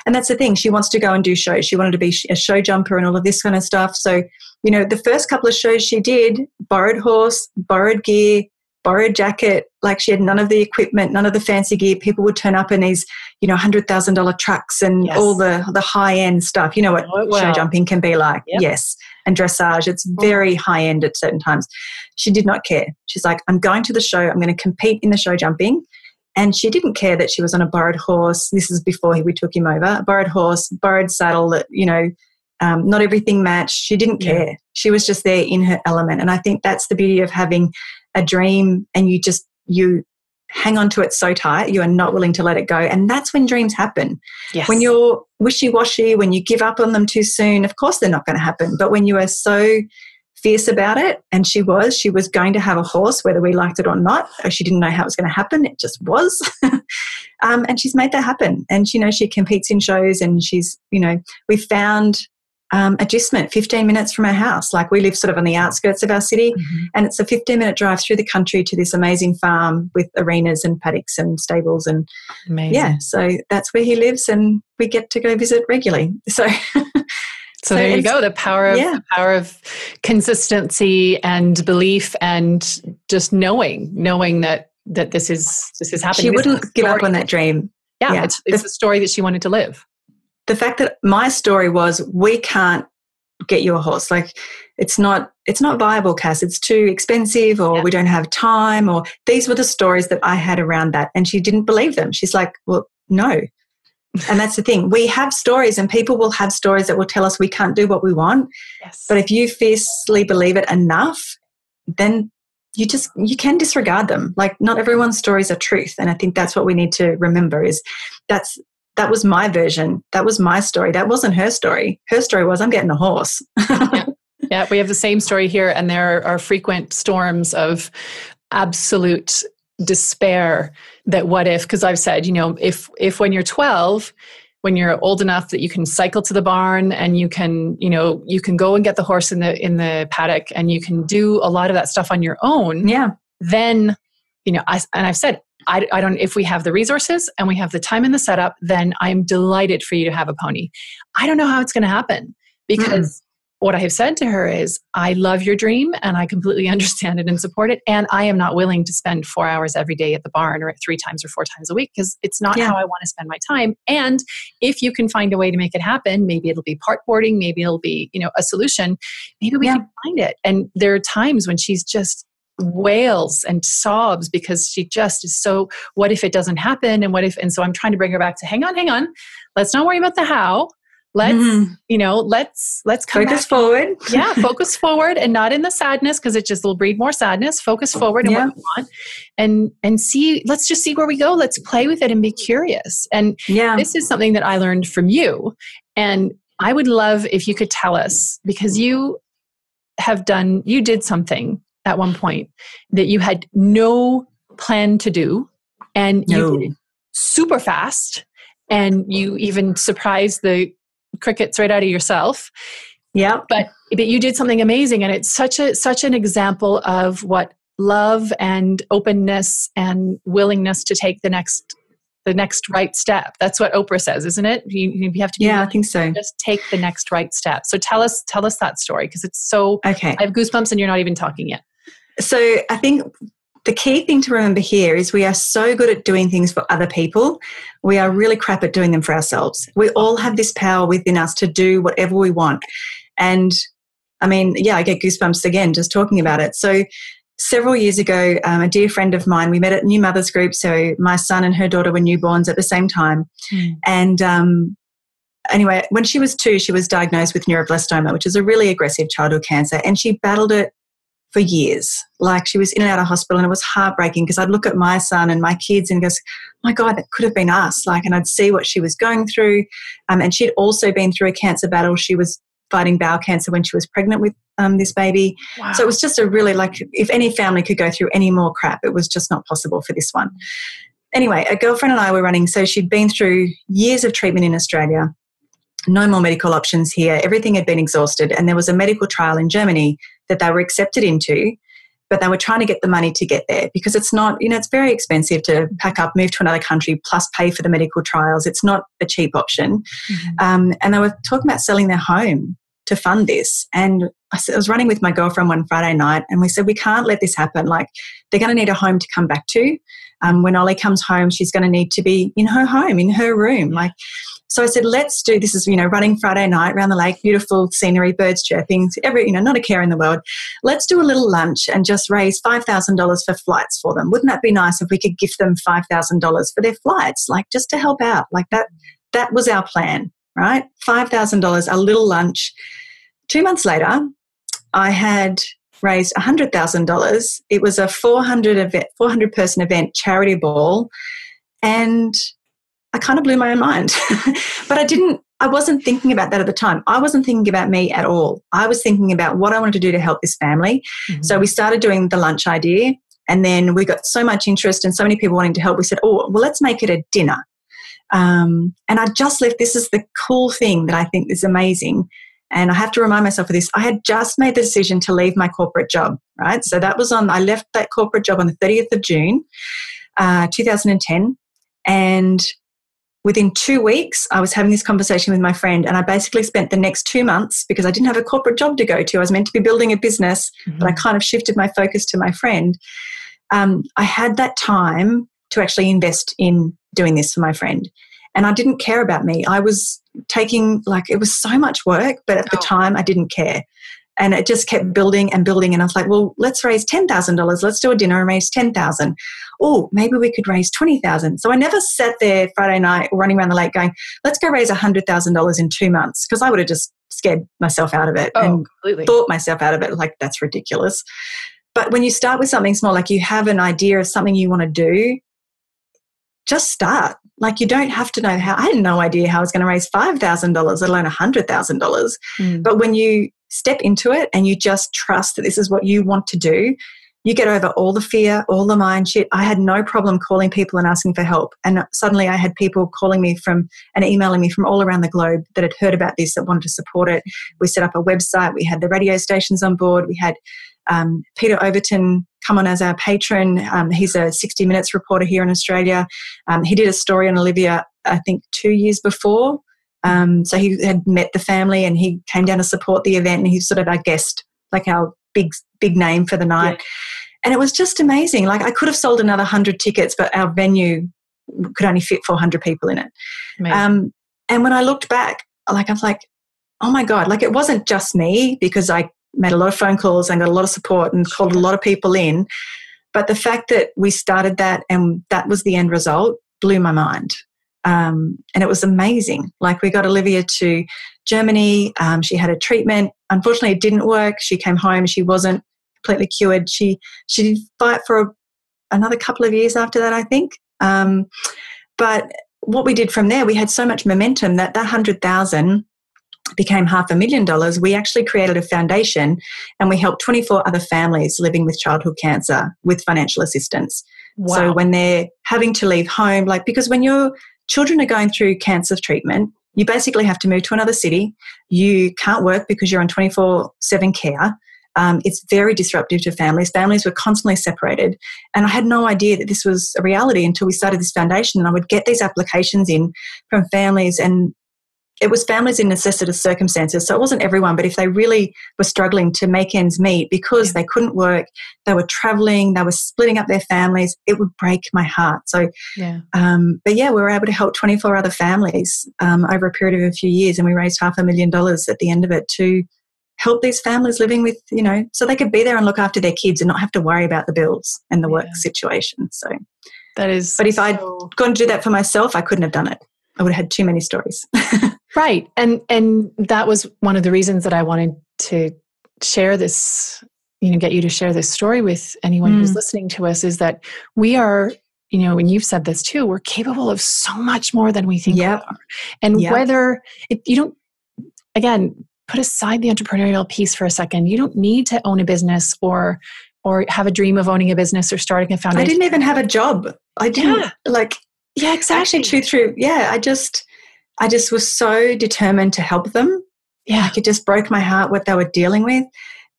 and that's the thing, she wants to go and do shows. She wanted to be a show jumper and all of this kind of stuff. So, the first couple of shows she did, borrowed horse, borrowed gear, borrowed jacket. Like she had none of the equipment, none of the fancy gear. People would turn up in these, $100,000 trucks and all the high-end stuff. You know what show jumping can be like. Yep. Yes. And dressage. It's very high-end at certain times. She did not care. She's like, I'm going to the show. I'm going to compete in the show jumping. And she didn't care that she was on a borrowed horse. This is before we took him over. A borrowed horse, borrowed saddle that, not everything matched. She didn't care. She was just there in her element. And I think that's the beauty of having a dream, and you hang on to it so tight, you are not willing to let it go. And that's when dreams happen. Yes. When you're wishy-washy, when you give up on them too soon, of course they're not going to happen. But when you are so fierce about it, and she was going to have a horse whether we liked it or not. She didn't know how it was going to happen. It just was. And she's made that happen. And, she competes in shows, and she's, we found agistment 15 minutes from our house. Like we live sort of on the outskirts of our city, and it's a 15-minute drive through the country to this amazing farm with arenas and paddocks and stables. And amazing. So that's where he lives, and we get to go visit regularly. So there you go. The power of consistency and belief, and just knowing that this is happening. She wouldn't give up on that dream. Yeah. It's the story that she wanted to live. The fact that my story was, we can't get you a horse. Like it's not viable, Cass. It's too expensive, or we don't have time, or these were the stories that I had around that. And she didn't believe them. She's like, well, no. And that's the thing. We have stories, and people will have stories that will tell us we can't do what we want. Yes. But if you fiercely believe it enough, then you can disregard them. Like not everyone's stories are truth. And I think that's what we need to remember is that was my version. That was my story. That wasn't her story. Her story was, I'm getting a horse. Yeah, we have the same story here. And there are frequent storms of absolute despair that what if, because I've said, if when you're 12, when you're old enough that you can cycle to the barn and you can go and get the horse in the paddock and you can do a lot of that stuff on your own. Yeah. Then, I've said, I don't, if we have the resources and we have the time and the setup, then I'm delighted for you to have a pony. I don't know how it's going to happen, because what I have said to her is, I love your dream and I completely understand it and support it. And I am not willing to spend 4 hours every day at the barn or 3 times or 4 times a week, because it's not how I want to spend my time. And if you can find a way to make it happen, maybe it'll be part boarding, maybe it'll be, a solution. Maybe we can find it. And there are times when she's just wails and sobs because she just is so, what if it doesn't happen? And so I'm trying to bring her back to hang on. Let's not worry about the how. Let's come focus forward. Yeah. Focus forward, and not in the sadness, because it just will breed more sadness. Focus forward in what we want, and see, let's just see where we go. Let's play with it and be curious. And this is something that I learned from you. And I would love if you could tell us, because you did something at one point that you had no plan to do, and you did it super fast, and you even surprised the crickets right out of yourself. Yeah. But you did something amazing, and it's such an example of what love and openness and willingness to take the next right step. That's what Oprah says, isn't it? You have to be I think so. Just take the next right step. So tell us that story, because it's so okay. I have goosebumps and you're not even talking yet. So I think the key thing to remember here is we are so good at doing things for other people. We are really crap at doing them for ourselves. We all have this power within us to do whatever we want. And I mean, I get goosebumps again just talking about it. So several years ago, a dear friend of mine, we met at New Mothers Group. So my son and her daughter were newborns at the same time. And anyway, when she was 2, she was diagnosed with neuroblastoma, which is a really aggressive childhood cancer. And she battled it for years. Like she was in and out of hospital, and it was heartbreaking, because I'd look at my son and my kids and goes, my God, that could have been us. And I'd see what she was going through. And she'd also been through a cancer battle. She was fighting bowel cancer when she was pregnant with this baby. Wow. So it was just a really, if any family could go through any more crap, it was just not possible for this one. Anyway, a girlfriend and I were running. So she'd been through years of treatment in Australia, no more medical options here. Everything had been exhausted. And there was a medical trial in Germany that they were accepted into, but they were trying to get the money to get there, because it's not, it's very expensive to pack up, move to another country, plus pay for the medical trials. It's not a cheap option. And they were talking about selling their home. to fund this. And I was running with my girlfriend one Friday night, and we said, we can't let this happen. Like, they're going to need a home to come back to. When Ollie comes home, she's going to need to be in her home, in her room. Like, so I said, let's do this. Is, running Friday night around the lake, beautiful scenery, birds chirping, not a care in the world. Let's do a little lunch and just raise $5,000 for flights for them. Wouldn't that be nice if we could gift them $5,000 for their flights, like just to help out? Like that was our plan, right? $5,000, a little lunch. 2 months later, I had raised $100,000. It was a 400-person event, charity ball, and I kind of blew my own mind. But I wasn't thinking about that at the time. I wasn't thinking about me at all. I was thinking about what I wanted to do to help this family. Mm-hmm. So we started doing the lunch idea, and then we got so much interest and so many people wanting to help. We said, well, let's make it a dinner. And I just left. This is the cool thing that I think is amazing. And I have to remind myself of this. I had just made the decision to leave my corporate job, right? So I left that corporate job on the 30th of June, 2010. And within 2 weeks, I was having this conversation with my friend, and I basically spent the next 2 months, because I didn't have a corporate job to go to. I was meant to be building a business, but I kind of shifted my focus to my friend. I had that time to actually invest in doing this for my friend. And I didn't care about me. I was it was so much work, but at the time I didn't care. And it just kept building and building. And I was like, well, let's raise $10,000. Let's do a dinner and raise $10,000. Oh, maybe we could raise $20,000. So I never sat there Friday night running around the lake going, let's go raise $100,000 in 2 months, because I would have just scared myself out of it and completely thought myself out of it. Like, that's ridiculous. But when you start with something small, like you have an idea of something you want to do, just start. Like, you don't have to know how. I had no idea how I was going to raise $5,000, let alone $100,000. But when you step into it and you just trust that this is what you want to do, you get over all the fear, all the mind shit. I had no problem calling people and asking for help. And suddenly I had people calling me and emailing me from all around the globe that had heard about this, that wanted to support it. We set up a website. We had the radio stations on board. We had Peter Overton come on as our patron. He's a 60 Minutes reporter here in Australia. He did a story on Olivia, I think 2 years before. So he had met the family and he came down to support the event, and he's sort of our guest, like our big name for the night. Yeah. And it was just amazing. Like, I could have sold another 100 tickets, but our venue could only fit 400 people in it. And when I looked back, like, I was like, oh my God, like, it wasn't just me, because I made a lot of phone calls and got a lot of support and called a lot of people in. But the fact that we started that and that was the end result blew my mind. And it was amazing. Like, we got Olivia to Germany. She had a treatment. Unfortunately, it didn't work. She came home. She wasn't completely cured. She did fight for another couple of years after that, I think. But what we did from there, we had so much momentum that 100,000 became $500,000. We actually created a foundation, and we helped 24 other families living with childhood cancer with financial assistance. Wow. So when they're having to leave home, like, because when your children are going through cancer treatment, you basically have to move to another city. You can't work because you're on 24/7 care. It's very disruptive to families. Families were constantly separated. And I had no idea that this was a reality until we started this foundation. And I would get these applications in from families, and it was families in necessitous circumstances. So it wasn't everyone, but if they really were struggling to make ends meet because they couldn't work, they were traveling, they were splitting up their families, it would break my heart. So, but yeah, we were able to help 24 other families over a period of a few years, and we raised $500,000 at the end of it to help these families living with, so they could be there and look after their kids and not have to worry about the bills and the work situation. So that is. But if I'd gone to do that for myself, I couldn't have done it. I would have had too many stories. Right. And that was one of the reasons that I wanted to share this, get you to share this story with anyone who's listening to us, is that we are, and you've said this too, we're capable of so much more than we think we are. And whether you don't, again, put aside the entrepreneurial piece for a second. You don't need to own a business or have a dream of owning a business or starting a foundation. I didn't even have a job. I didn't Yeah, exactly. Actually, I just was so determined to help them. Yeah. Like, it just broke my heart what they were dealing with,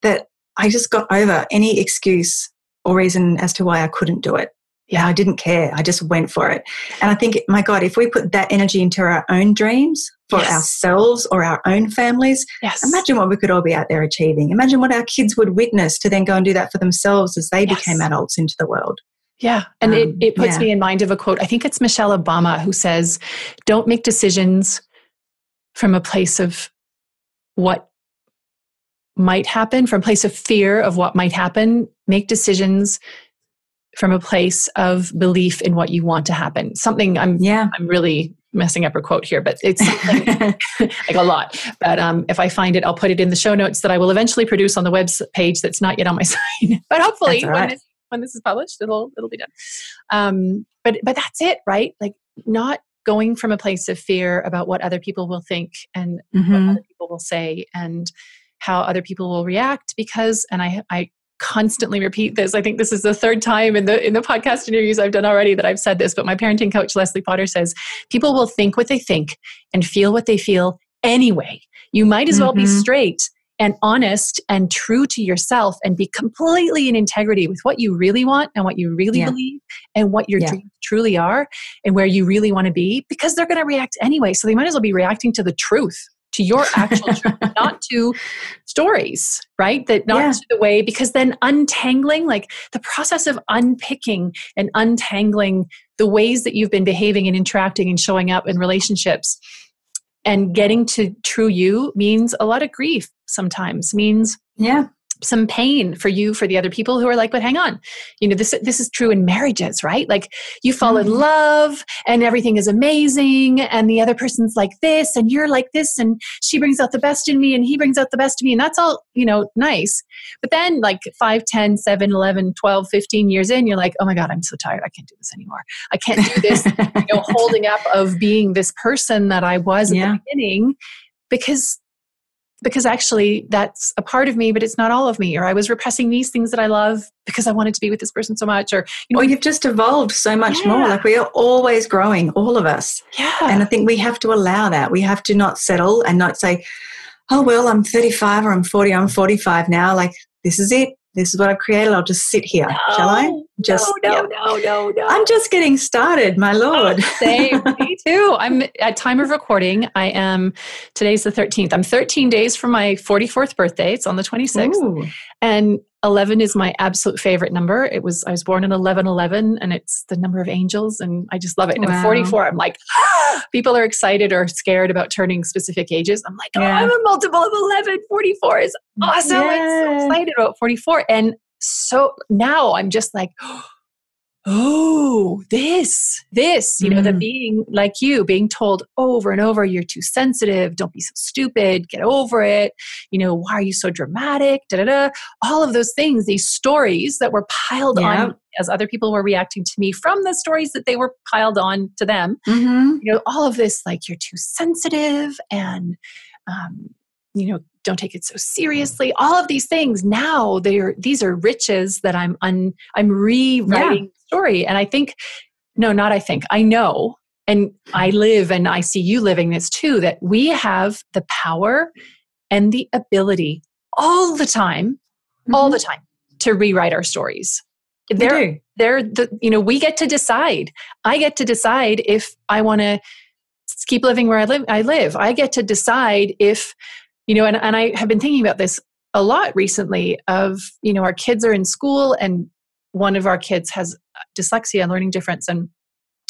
that I just got over any excuse or reason as to why I couldn't do it. Yeah, I didn't care. I just went for it. And I think, my God, if we put that energy into our own dreams for ourselves or our own families, imagine what we could all be out there achieving. Imagine what our kids would witness to then go and do that for themselves as they became adults into the world. Yeah. And it puts me in mind of a quote. I think it's Michelle Obama who says, don't make decisions from a place of what might happen, from a place of fear of what might happen. Make decisions from a place of belief in what you want to happen. Something I'm really messing up her quote here, but it's something like a lot. But if I find it, I'll put it in the show notes that I will eventually produce on the web page that's not yet on my site. But hopefully when this is published, it'll be done. But that's it, right? Like not going from a place of fear about what other people will think and what other people will say and how other people will react, because, and I constantly repeat this. I think this is the third time in the podcast interviews I've done already that I've said this, but my parenting coach, Leslie Potter, says, people will think what they think and feel what they feel anyway. You might as well be straight and honest and true to yourself and be completely in integrity with what you really want and what you really believe and what your dreams truly are and where you really want to be, because they're going to react anyway. So they might as well be reacting to the truth, to your actual truth, not to stories, right? That not to the way, because then untangling, like the process of unpicking and untangling the ways that you've been behaving and interacting and showing up in relationships and getting to true you means a lot of grief sometimes, means some pain for you, for the other people who are like, but hang on, you know, this is true in marriages, right? Like you fall in love and everything is amazing and the other person's like this and you're like this and she brings out the best in me and he brings out the best in me and that's all, you know, nice. But then like 5, 10, 7, 11, 12, 15 years in, you're like, oh my God, I'm so tired. I can't do this anymore. I can't do this, you know, holding up of being this person that I was at the beginning, because actually that's a part of me, but it's not all of me. Or I was repressing these things that I love because I wanted to be with this person so much. Or, you know, you've just evolved so much more. Like we are always growing, all of us. Yeah. And I think we have to allow that. We have to not settle and not say, oh, well, I'm 35 or I'm 40, I'm 45 now. Like, this is it. This is what I've created. I'll just sit here. Shall I? No. I'm just getting started, my Lord. Same. Me too. I'm at time of recording. Today's the 13th. I'm 13 days from my 44th birthday. It's on the 26th. Ooh. And 11 is my absolute favorite number. I was born in 11/11 and it's the number of angels and I just love it. And 44, I'm like, people are excited or scared about turning specific ages. I'm like, I'm a multiple of 11. 44 is awesome. I'm so excited about 44. And so now I'm just like, oh, this, you know, the being like you, being told over and over, you're too sensitive, don't be so stupid, get over it, you know, why are you so dramatic, all of those things, these stories that were piled on as other people were reacting to me from the stories that they were piled on to them, you know, all of this, like, you're too sensitive and, you know, don't take it so seriously. All of these things now, these are riches that I'm rewriting the story. And I know, and I live and I see you living this too, that we have the power and the ability all the time to rewrite our stories. We get to decide. I get to decide if I want to keep living where I live. I get to decide if, you know, and I have been thinking about this a lot recently of, you know, our kids are in school and one of our kids has dyslexia and learning difference. And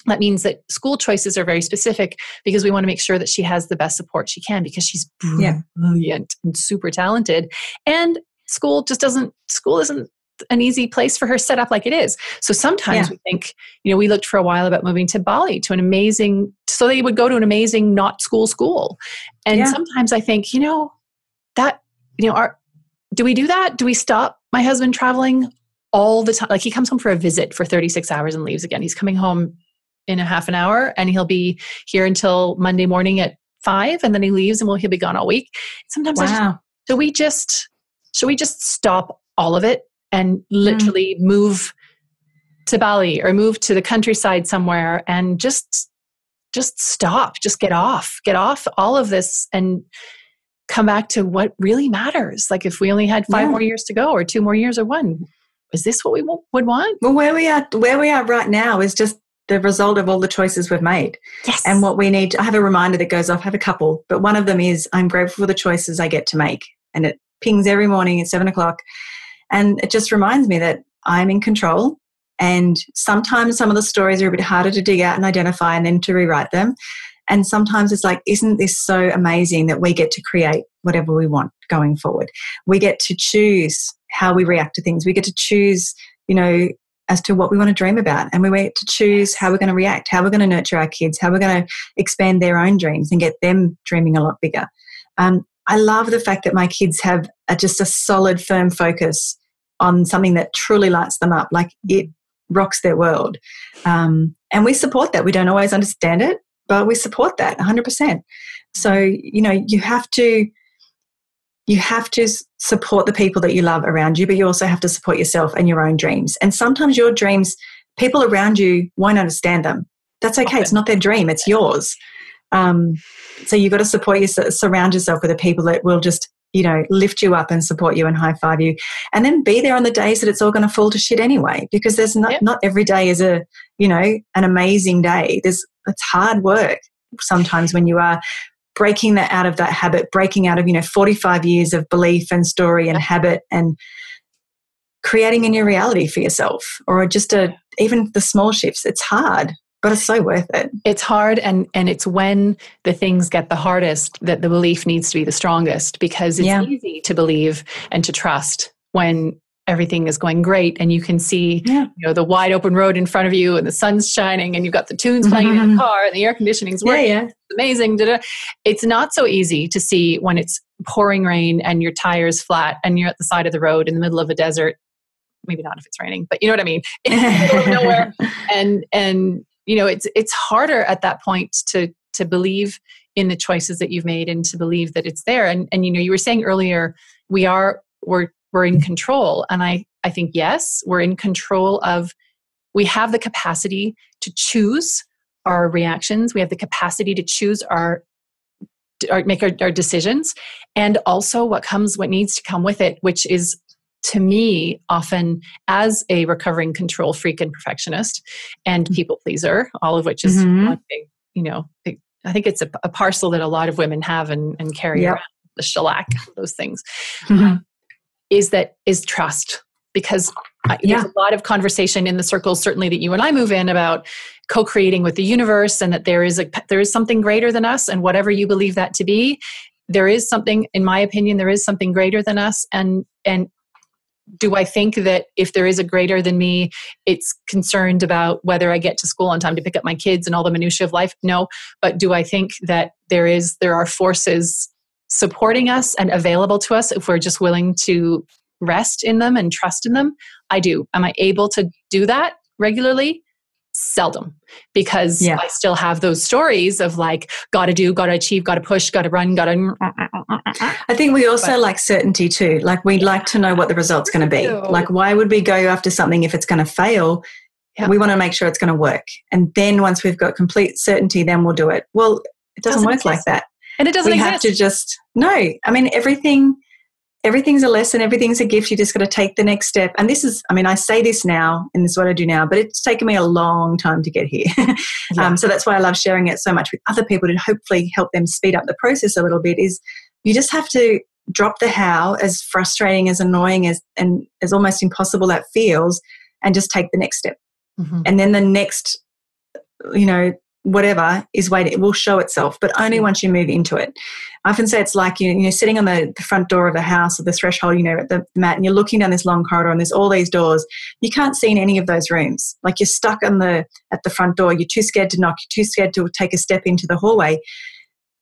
that means that school choices are very specific because we want to make sure that she has the best support she can because she's brilliant and super talented. And school isn't an easy place for her set up like it is. So sometimes we think, you know, we looked for a while about moving to Bali so they would go to an amazing not school. And sometimes I think, you know, that, you know, do we do that? Do we stop my husband traveling all the time? Like he comes home for a visit for 36 hours and leaves again. He's coming home in a half an hour and he'll be here until Monday morning at 5 and then he leaves and he'll be gone all week. Sometimes should we just stop all of it and literally move to Bali or move to the countryside somewhere and just stop, just get off all of this and come back to what really matters. Like if we only had 5 more years to go or 2 more years or 1, is this what we would want? Well, where we are right now is just the result of all the choices we've made. Yes. And what we need, I have a reminder that goes off, I have a couple, but one of them is I'm grateful for the choices I get to make. And it pings every morning at 7:00. And it just reminds me that I'm in control. And sometimes some of the stories are a bit harder to dig out and identify and then to rewrite them. And sometimes it's like, isn't this so amazing that we get to create whatever we want going forward? We get to choose how we react to things. We get to choose, as to what we want to dream about. And we get to choose how we're going to react, how we're going to nurture our kids, how we're going to expand their own dreams and get them dreaming a lot bigger. I love the fact that my kids have just a solid, firm focus on something that truly lights them up. Like it rocks their world. And we support that. We don't always understand it, but we support that 100%. So, you have to support the people that you love around you, but you also have to support yourself and your own dreams. And sometimes your dreams, people around you won't understand them. That's okay. It's not their dream. It's yours. So you've got to surround yourself with the people that will just, lift you up and support you and high five you. And then be there on the days that it's all going to fall to shit anyway, because there's not every day is an amazing day. It's hard work sometimes when you are breaking that out of that habit, breaking out of, 45 years of belief and story and habit and creating a new reality for yourself, or just even the small shifts. It's hard, but it's so worth it. It's hard, and it's when the things get the hardest that the belief needs to be the strongest, because it's easy to believe and to trust when everything is going great and you can see the wide open road in front of you and the sun's shining and you've got the tunes playing in the car and the air conditioning's working. It's amazing. It's not so easy to see when it's pouring rain and your tire's flat and you're at the side of the road in the middle of a desert. Maybe not if it's raining, but you know what I mean? It's in the middle of nowhere. And it's harder at that point to believe in the choices that you've made and to believe that it's there. And you were saying earlier, we're in control. And I think, yes, we're in control we have the capacity to choose our reactions. We have the capacity to choose make our decisions, and also what needs to come with it, which is, to me, often as a recovering control freak and perfectionist and people pleaser, all of which is one thing, I think it's a parcel that a lot of women have and carry around, the shellac, those things. Is trust, because there's a lot of conversation in the circles, certainly that you and I move in, about co-creating with the universe, and that there is something greater than us, and whatever you believe that to be, there is something, in my opinion, there is something greater than us. And do I think that if there is a greater than me, it's concerned about whether I get to school on time to pick up my kids and all the minutiae of life? No. But do I think that there are forces supporting us and available to us if we're just willing to rest in them and trust in them? I do. Am I able to do that regularly? Seldom, because I still have those stories of like, gotta do, gotta achieve, gotta push, gotta run, gotta. I think we also like certainty too. Like we'd like to know what the result's going to be. Like, why would we go after something if it's going to fail? We want to make sure it's going to work. And then once we've got complete certainty, then we'll do it. Well, it doesn't work like that. And it doesn't exist. We have to just, no. I mean, everything's a lesson. Everything's a gift. You just got to take the next step. And this is, I say this now, and this is what I do now, but it's taken me a long time to get here. So that's why I love sharing it so much with other people, to hopefully help them speed up the process a little bit. Is you just have to drop the how, as frustrating, as annoying and as almost impossible that feels, and just take the next step. And then the next, whatever is waiting, it will show itself, but only once you move into it. I often say it's like, sitting on the front door of a house, or the threshold, at the mat, and you're looking down this long corridor and there's all these doors. You can't see in any of those rooms. Like, you're stuck at the front door. You're too scared to knock. You're too scared to take a step into the hallway.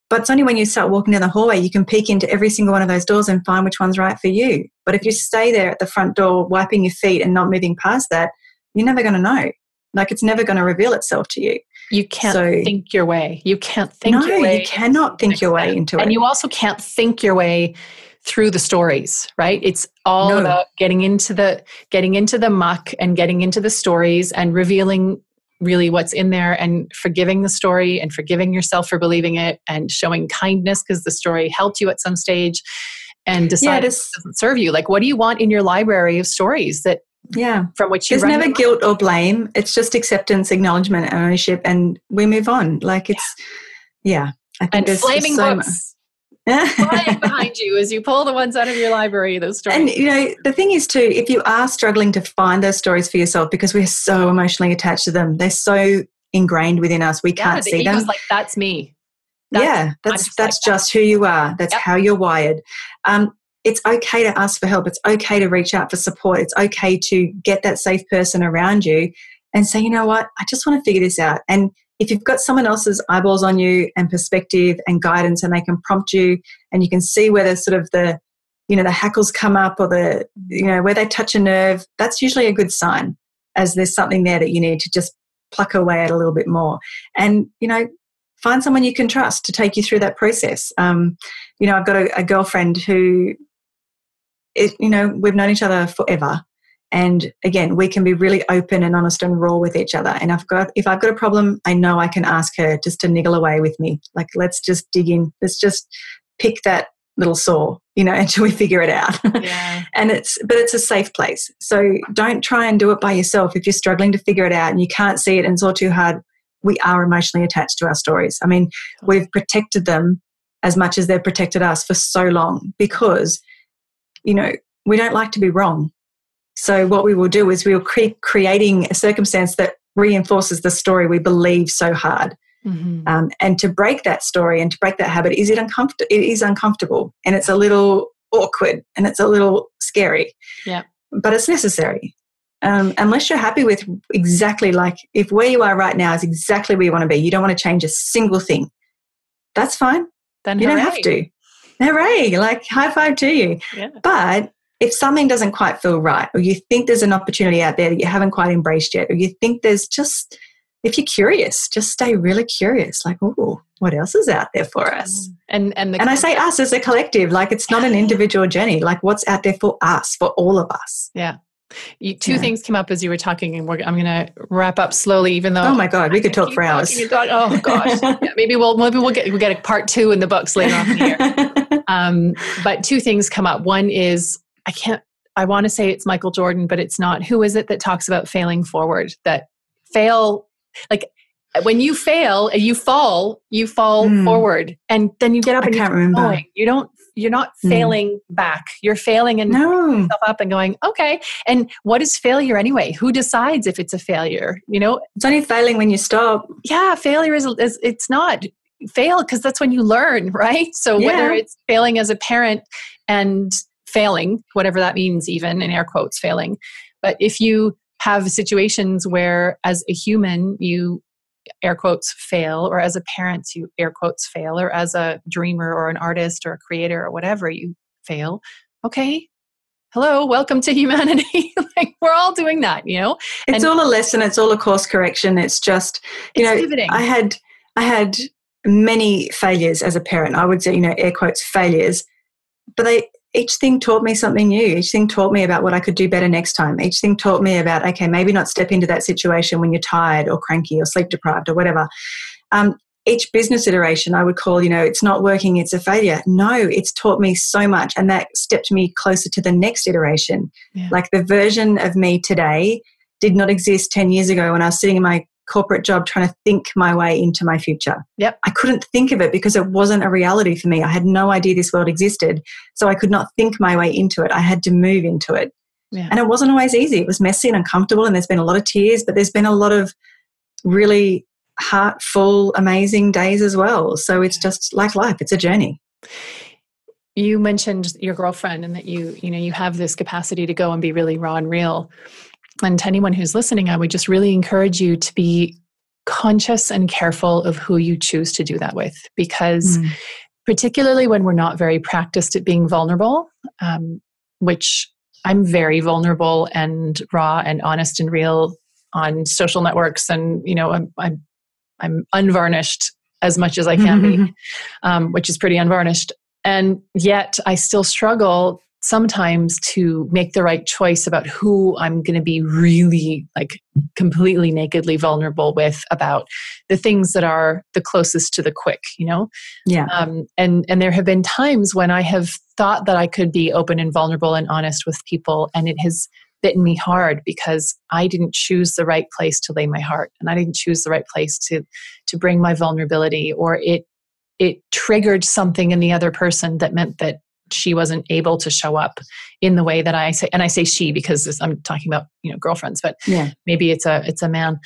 But it's only when you start walking down the hallway, you can peek into every single one of those doors and find which one's right for you. But if you stay there at the front door, wiping your feet and not moving past that, you're never going to know. Like, it's never going to reveal itself to you. You can't think your way. You can't think your way. No, you cannot think your way into it. And you also can't think your way through the stories, right? It's all about getting into the muck and getting into the stories and revealing really what's in there, and forgiving the story and forgiving yourself for believing it, and showing kindness because the story helped you at some stage, and decide it doesn't serve you. Like, what do you want in your library of stories that Yeah. From which you There's never guilt or blame. It's just acceptance, acknowledgement, and ownership, and we move on. Like it's, I think and there's flaming so books flying behind you as you pull the ones out of your library, those stories. And, the thing is too, if you are struggling to find those stories for yourself because we're so emotionally attached to them, they're so ingrained within us, we can't see them. Like, that's me. That's just who you are. That's how you're wired. It's okay to ask for help. It's okay to reach out for support. It's okay to get that safe person around you and say, you know what, I just want to figure this out. And if you've got someone else's eyeballs on you and perspective and guidance, and they can prompt you, and you can see whether sort of the hackles come up or where they touch a nerve, that's usually a good sign, as there's something there that you need to just pluck away at a little bit more. And, find someone you can trust to take you through that process. I've got a girlfriend who, we've known each other forever. And again, we can be really open and honest and raw with each other. And if I've got a problem, I know I can ask her just to niggle away with me. Like, let's just dig in. Let's just pick that little saw, until we figure it out. Yeah. But it's a safe place. So don't try and do it by yourself. If you're struggling to figure it out and you can't see it and it's all too hard, we are emotionally attached to our stories. I mean, we've protected them as much as they've protected us for so long because, we don't like to be wrong. So what we will do is we'll keep creating a circumstance that reinforces the story we believe so hard. Mm-hmm. And to break that story and to break that habit, it is uncomfortable, and it's a little awkward, and it's a little scary. Yeah. But it's necessary. Unless you're happy with exactly, like, if where you are right now is exactly where you want to be, you don't want to change a single thing, that's fine. Then you don't have to. Hooray, like high five to you. Yeah. But if something doesn't quite feel right, or you think there's an opportunity out there that you haven't quite embraced yet, or you think there's just, if you're curious, just stay really curious. Like, oh, what else is out there for us? And I say us as a collective, like it's not an individual journey, like what's out there for us, for all of us. Yeah. Two things came up as you were talking, and I'm going to wrap up slowly, even though. Oh my God, we could talk for hours. Oh gosh, yeah, maybe we'll get a part 2 in the books later on here. But two things come up. One is I want to say it's Michael Jordan, but it's not. Who is it that talks about failing forward? That fail, like when you fail and you fall forward, and then you get up and you keep going. You're not failing back. You're failing and picking yourself up and going, okay. And what is failure anyway? Who decides if it's a failure? It's only failing when you stop. Yeah, failure is it's not fail, because that's when you learn, right? So whether it's failing as a parent and failing, whatever that means, even in air quotes, failing. But if you have situations where as a human you air quotes fail, or as a parent you air quotes fail, or as a dreamer or an artist or a creator or whatever you fail, okay, hello, welcome to humanity. Like, we're all doing that, It's all a lesson. It's all a course correction. It's just, pivoting. I had many failures as a parent. I would say, air quotes failures, but each thing taught me something new. Each thing taught me about what I could do better next time. Each thing taught me about, okay, maybe not step into that situation when you're tired or cranky or sleep deprived or whatever. Each business iteration I would call, it's not working, it's a failure. No, it's taught me so much, and that stepped me closer to the next iteration. Yeah. Like the version of me today did not exist 10 years ago when I was sitting in my corporate job trying to think my way into my future. Yep. I couldn't think of it because it wasn't a reality for me. I had no idea this world existed. So I could not think my way into it. I had to move into it. Yeah. And it wasn't always easy. It was messy and uncomfortable, and there's been a lot of tears, but there's been a lot of really heartful, amazing days as well. So it's just like life. It's a journey. You mentioned your girlfriend and that you have this capacity to go and be really raw and real. And to anyone who's listening, I would just really encourage you to be conscious and careful of who you choose to do that with, because particularly when we're not very practiced at being vulnerable, which I'm very vulnerable and raw and honest and real on social networks, and I'm unvarnished as much as I can be, which is pretty unvarnished. And yet I still struggle sometimes to make the right choice about who I'm going to be really like completely nakedly vulnerable with about the things that are the closest to the quick, Yeah. And there have been times when I have thought that I could be open and vulnerable and honest with people, and it has bitten me hard because I didn't choose the right place to lay my heart, and I didn't choose the right place to bring my vulnerability, or it triggered something in the other person that meant that she wasn't able to show up in the way that I say, and I say she because I'm talking about, girlfriends, but maybe it's a man.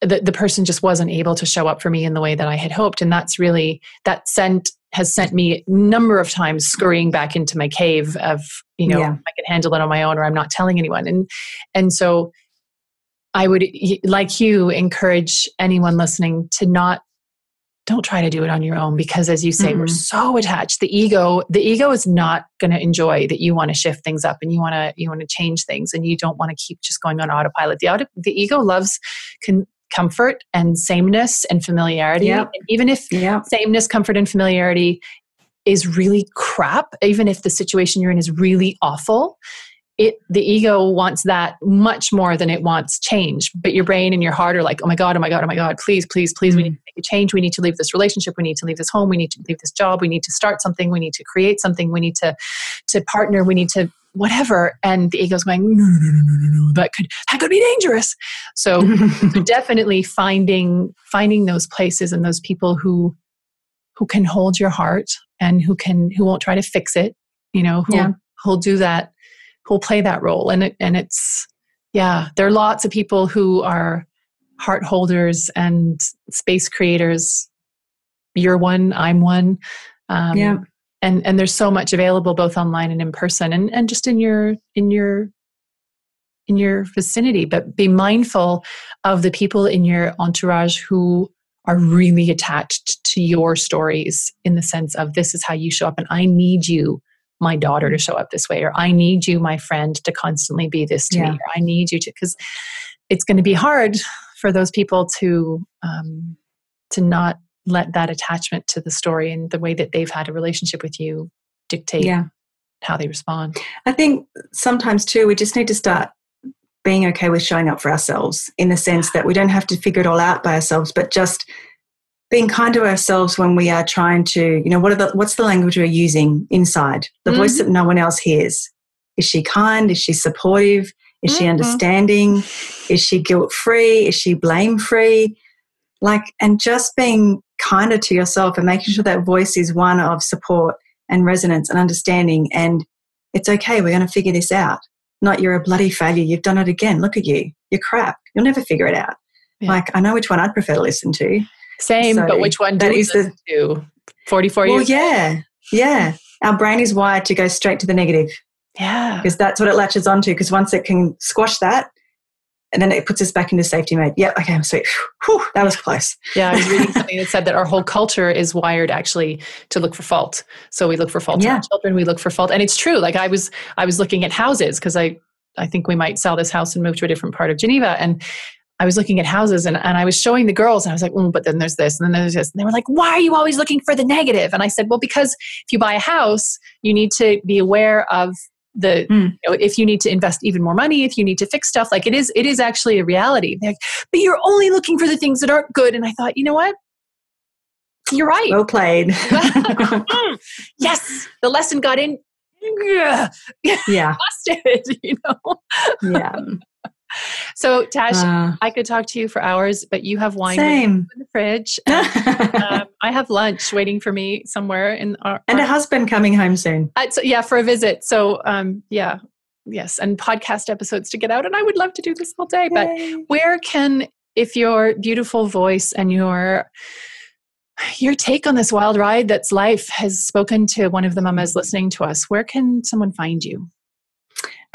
The person just wasn't able to show up for me in the way that I had hoped. And that's really, has sent me a number of times scurrying back into my cave of, I can handle it on my own, or I'm not telling anyone. And so I would, like you, encourage anyone listening to don't try to do it on your own, because as you say, we're so attached. The ego is not going to enjoy that you want to shift things up and you want to change things, and you don't want to keep just going on autopilot. The ego loves comfort and sameness and familiarity. Yep. And even if sameness, comfort, and familiarity is really crap, even if the situation you're in is really awful, the ego wants that much more than it wants change. But your brain and your heart are like, oh my God, please, we need to make a change. We need to leave this relationship. We need to leave this home. We need to leave this job. We need to start something. We need to create something. We need to partner. We need to whatever. And the ego's going, no, that could be dangerous. So definitely finding those places and those people who can hold your heart and who won't try to fix it, who'll do that, who'll play that role. And it's, there are lots of people who are heart holders and space creators. You're one, I'm one. And there's so much available both online and in person and just in your vicinity. But be mindful of the people in your entourage who are really attached to your stories, in the sense of, this is how you show up, and I need you, my daughter, to show up this way, or I need you, my friend, to constantly be this to me, or I need you to, because it's going to be hard for those people to not let that attachment to the story and the way that they've had a relationship with you dictate how they respond. I think sometimes too, we just need to start being okay with showing up for ourselves, in the sense that we don't have to figure it all out by ourselves, but just being kind to ourselves when we are trying to, what's the language we're using inside, the voice that no one else hears. Is she kind? Is she supportive? Is she understanding? Is she guilt-free? Is she blame-free? And just being kinder to yourself and making sure that voice is one of support and resonance and understanding. And it's okay, we're going to figure this out. Not, you're a bloody failure, you've done it again, look at you, you're crap, you'll never figure it out. I know which one I'd prefer to listen to. Same, but which one do you listen to? 44 years? Well, yeah. Our brain is wired to go straight to the negative. Yeah. Because that's what it latches onto, because once it can squash that, and then it puts us back into safety mode. Yeah, okay, I'm sweet. Whew, that was close. Yeah, I was reading something that said that our whole culture is wired actually to look for fault. So we look for fault in our children, we look for fault. And it's true. I was looking at houses, because I think we might sell this house and move to a different part of Geneva. And I was looking at houses and I was showing the girls, and I was like, but then there's this, and then there's this. And they were like, why are you always looking for the negative? And I said, well, because if you buy a house, you need to be aware of if you need to invest even more money, if you need to fix stuff, it is actually a reality. They're like, but you're only looking for the things that aren't good. And I thought, you know what? You're right. Well played. Yes. The lesson got in. Yeah. Busted, Yeah. So Tash, I could talk to you for hours, but you have wine in the fridge. And, I have lunch waiting for me somewhere in our and a husband coming home soon. For a visit. So yes, and podcast episodes to get out. And I would love to do this all day. Yay. But where can, if your beautiful voice and your take on this wild ride that's life has spoken to one of the mamas listening to us, where can someone find you?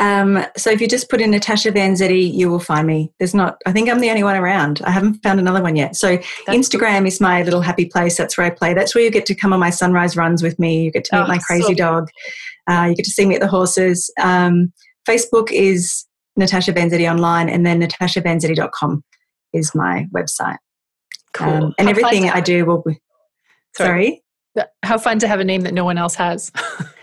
So if you just put in Natasha Vanzetti, you will find me. I think I'm the only one around. I haven't found another one yet. So Instagram is my little happy place. That's where I play. That's where you get to come on my sunrise runs with me. You get to meet my crazy dog. You get to see me at the horses. Facebook is Natasha Vanzetti online, and then natashavanzetti.com is my website. Cool. And everything I do will be... Sorry? How fun to have a name that no one else has.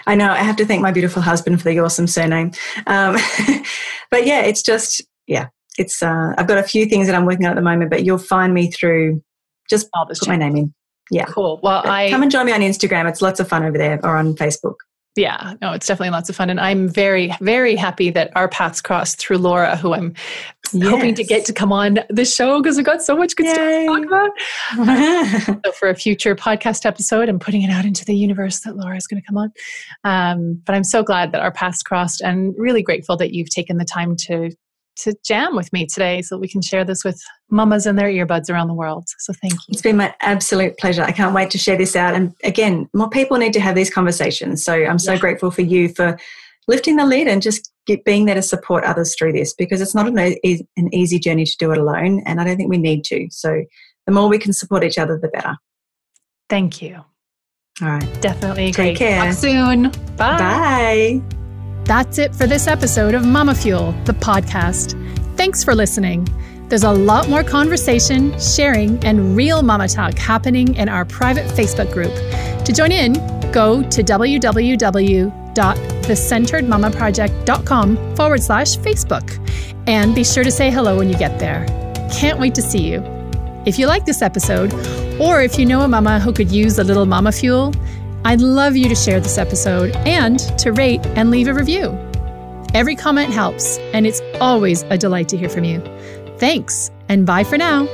I know. I have to thank my beautiful husband for the awesome surname. But yeah, it's just, it's, I've got a few things that I'm working on at the moment, but you'll find me through just put my name in. Yeah. Cool. Well, come and join me on Instagram. It's lots of fun over there, or on Facebook. Yeah, no, it's definitely lots of fun. And I'm very, very happy that our paths crossed through Laura, who I'm hoping to get to come on the show because we've got so much good stuff to talk about. So for a future podcast episode, I'm putting it out into the universe that Laura is going to come on. But I'm so glad that our paths crossed and really grateful that you've taken the time to jam with me today so we can share this with mamas and their earbuds around the world. So thank you. It's been my absolute pleasure. I can't wait to share this out. And again, more people need to have these conversations. So I'm so grateful for you for lifting the lid and just being there to support others through this, because it's not an easy journey to do it alone. And I don't think we need to. So the more we can support each other, the better. Thank you. All right. Definitely. Take care. Talk soon. Bye. Bye. That's it for this episode of MamaFuel, the podcast. Thanks for listening. There's a lot more conversation, sharing, and real mama talk happening in our private Facebook group. To join in, go to www.thecenteredmamaproject.com/Facebook and be sure to say hello when you get there. Can't wait to see you. If you like this episode, or if you know a mama who could use a little mama fuel, I'd love you to share this episode and to rate and leave a review. Every comment helps, and it's always a delight to hear from you. Thanks, and bye for now.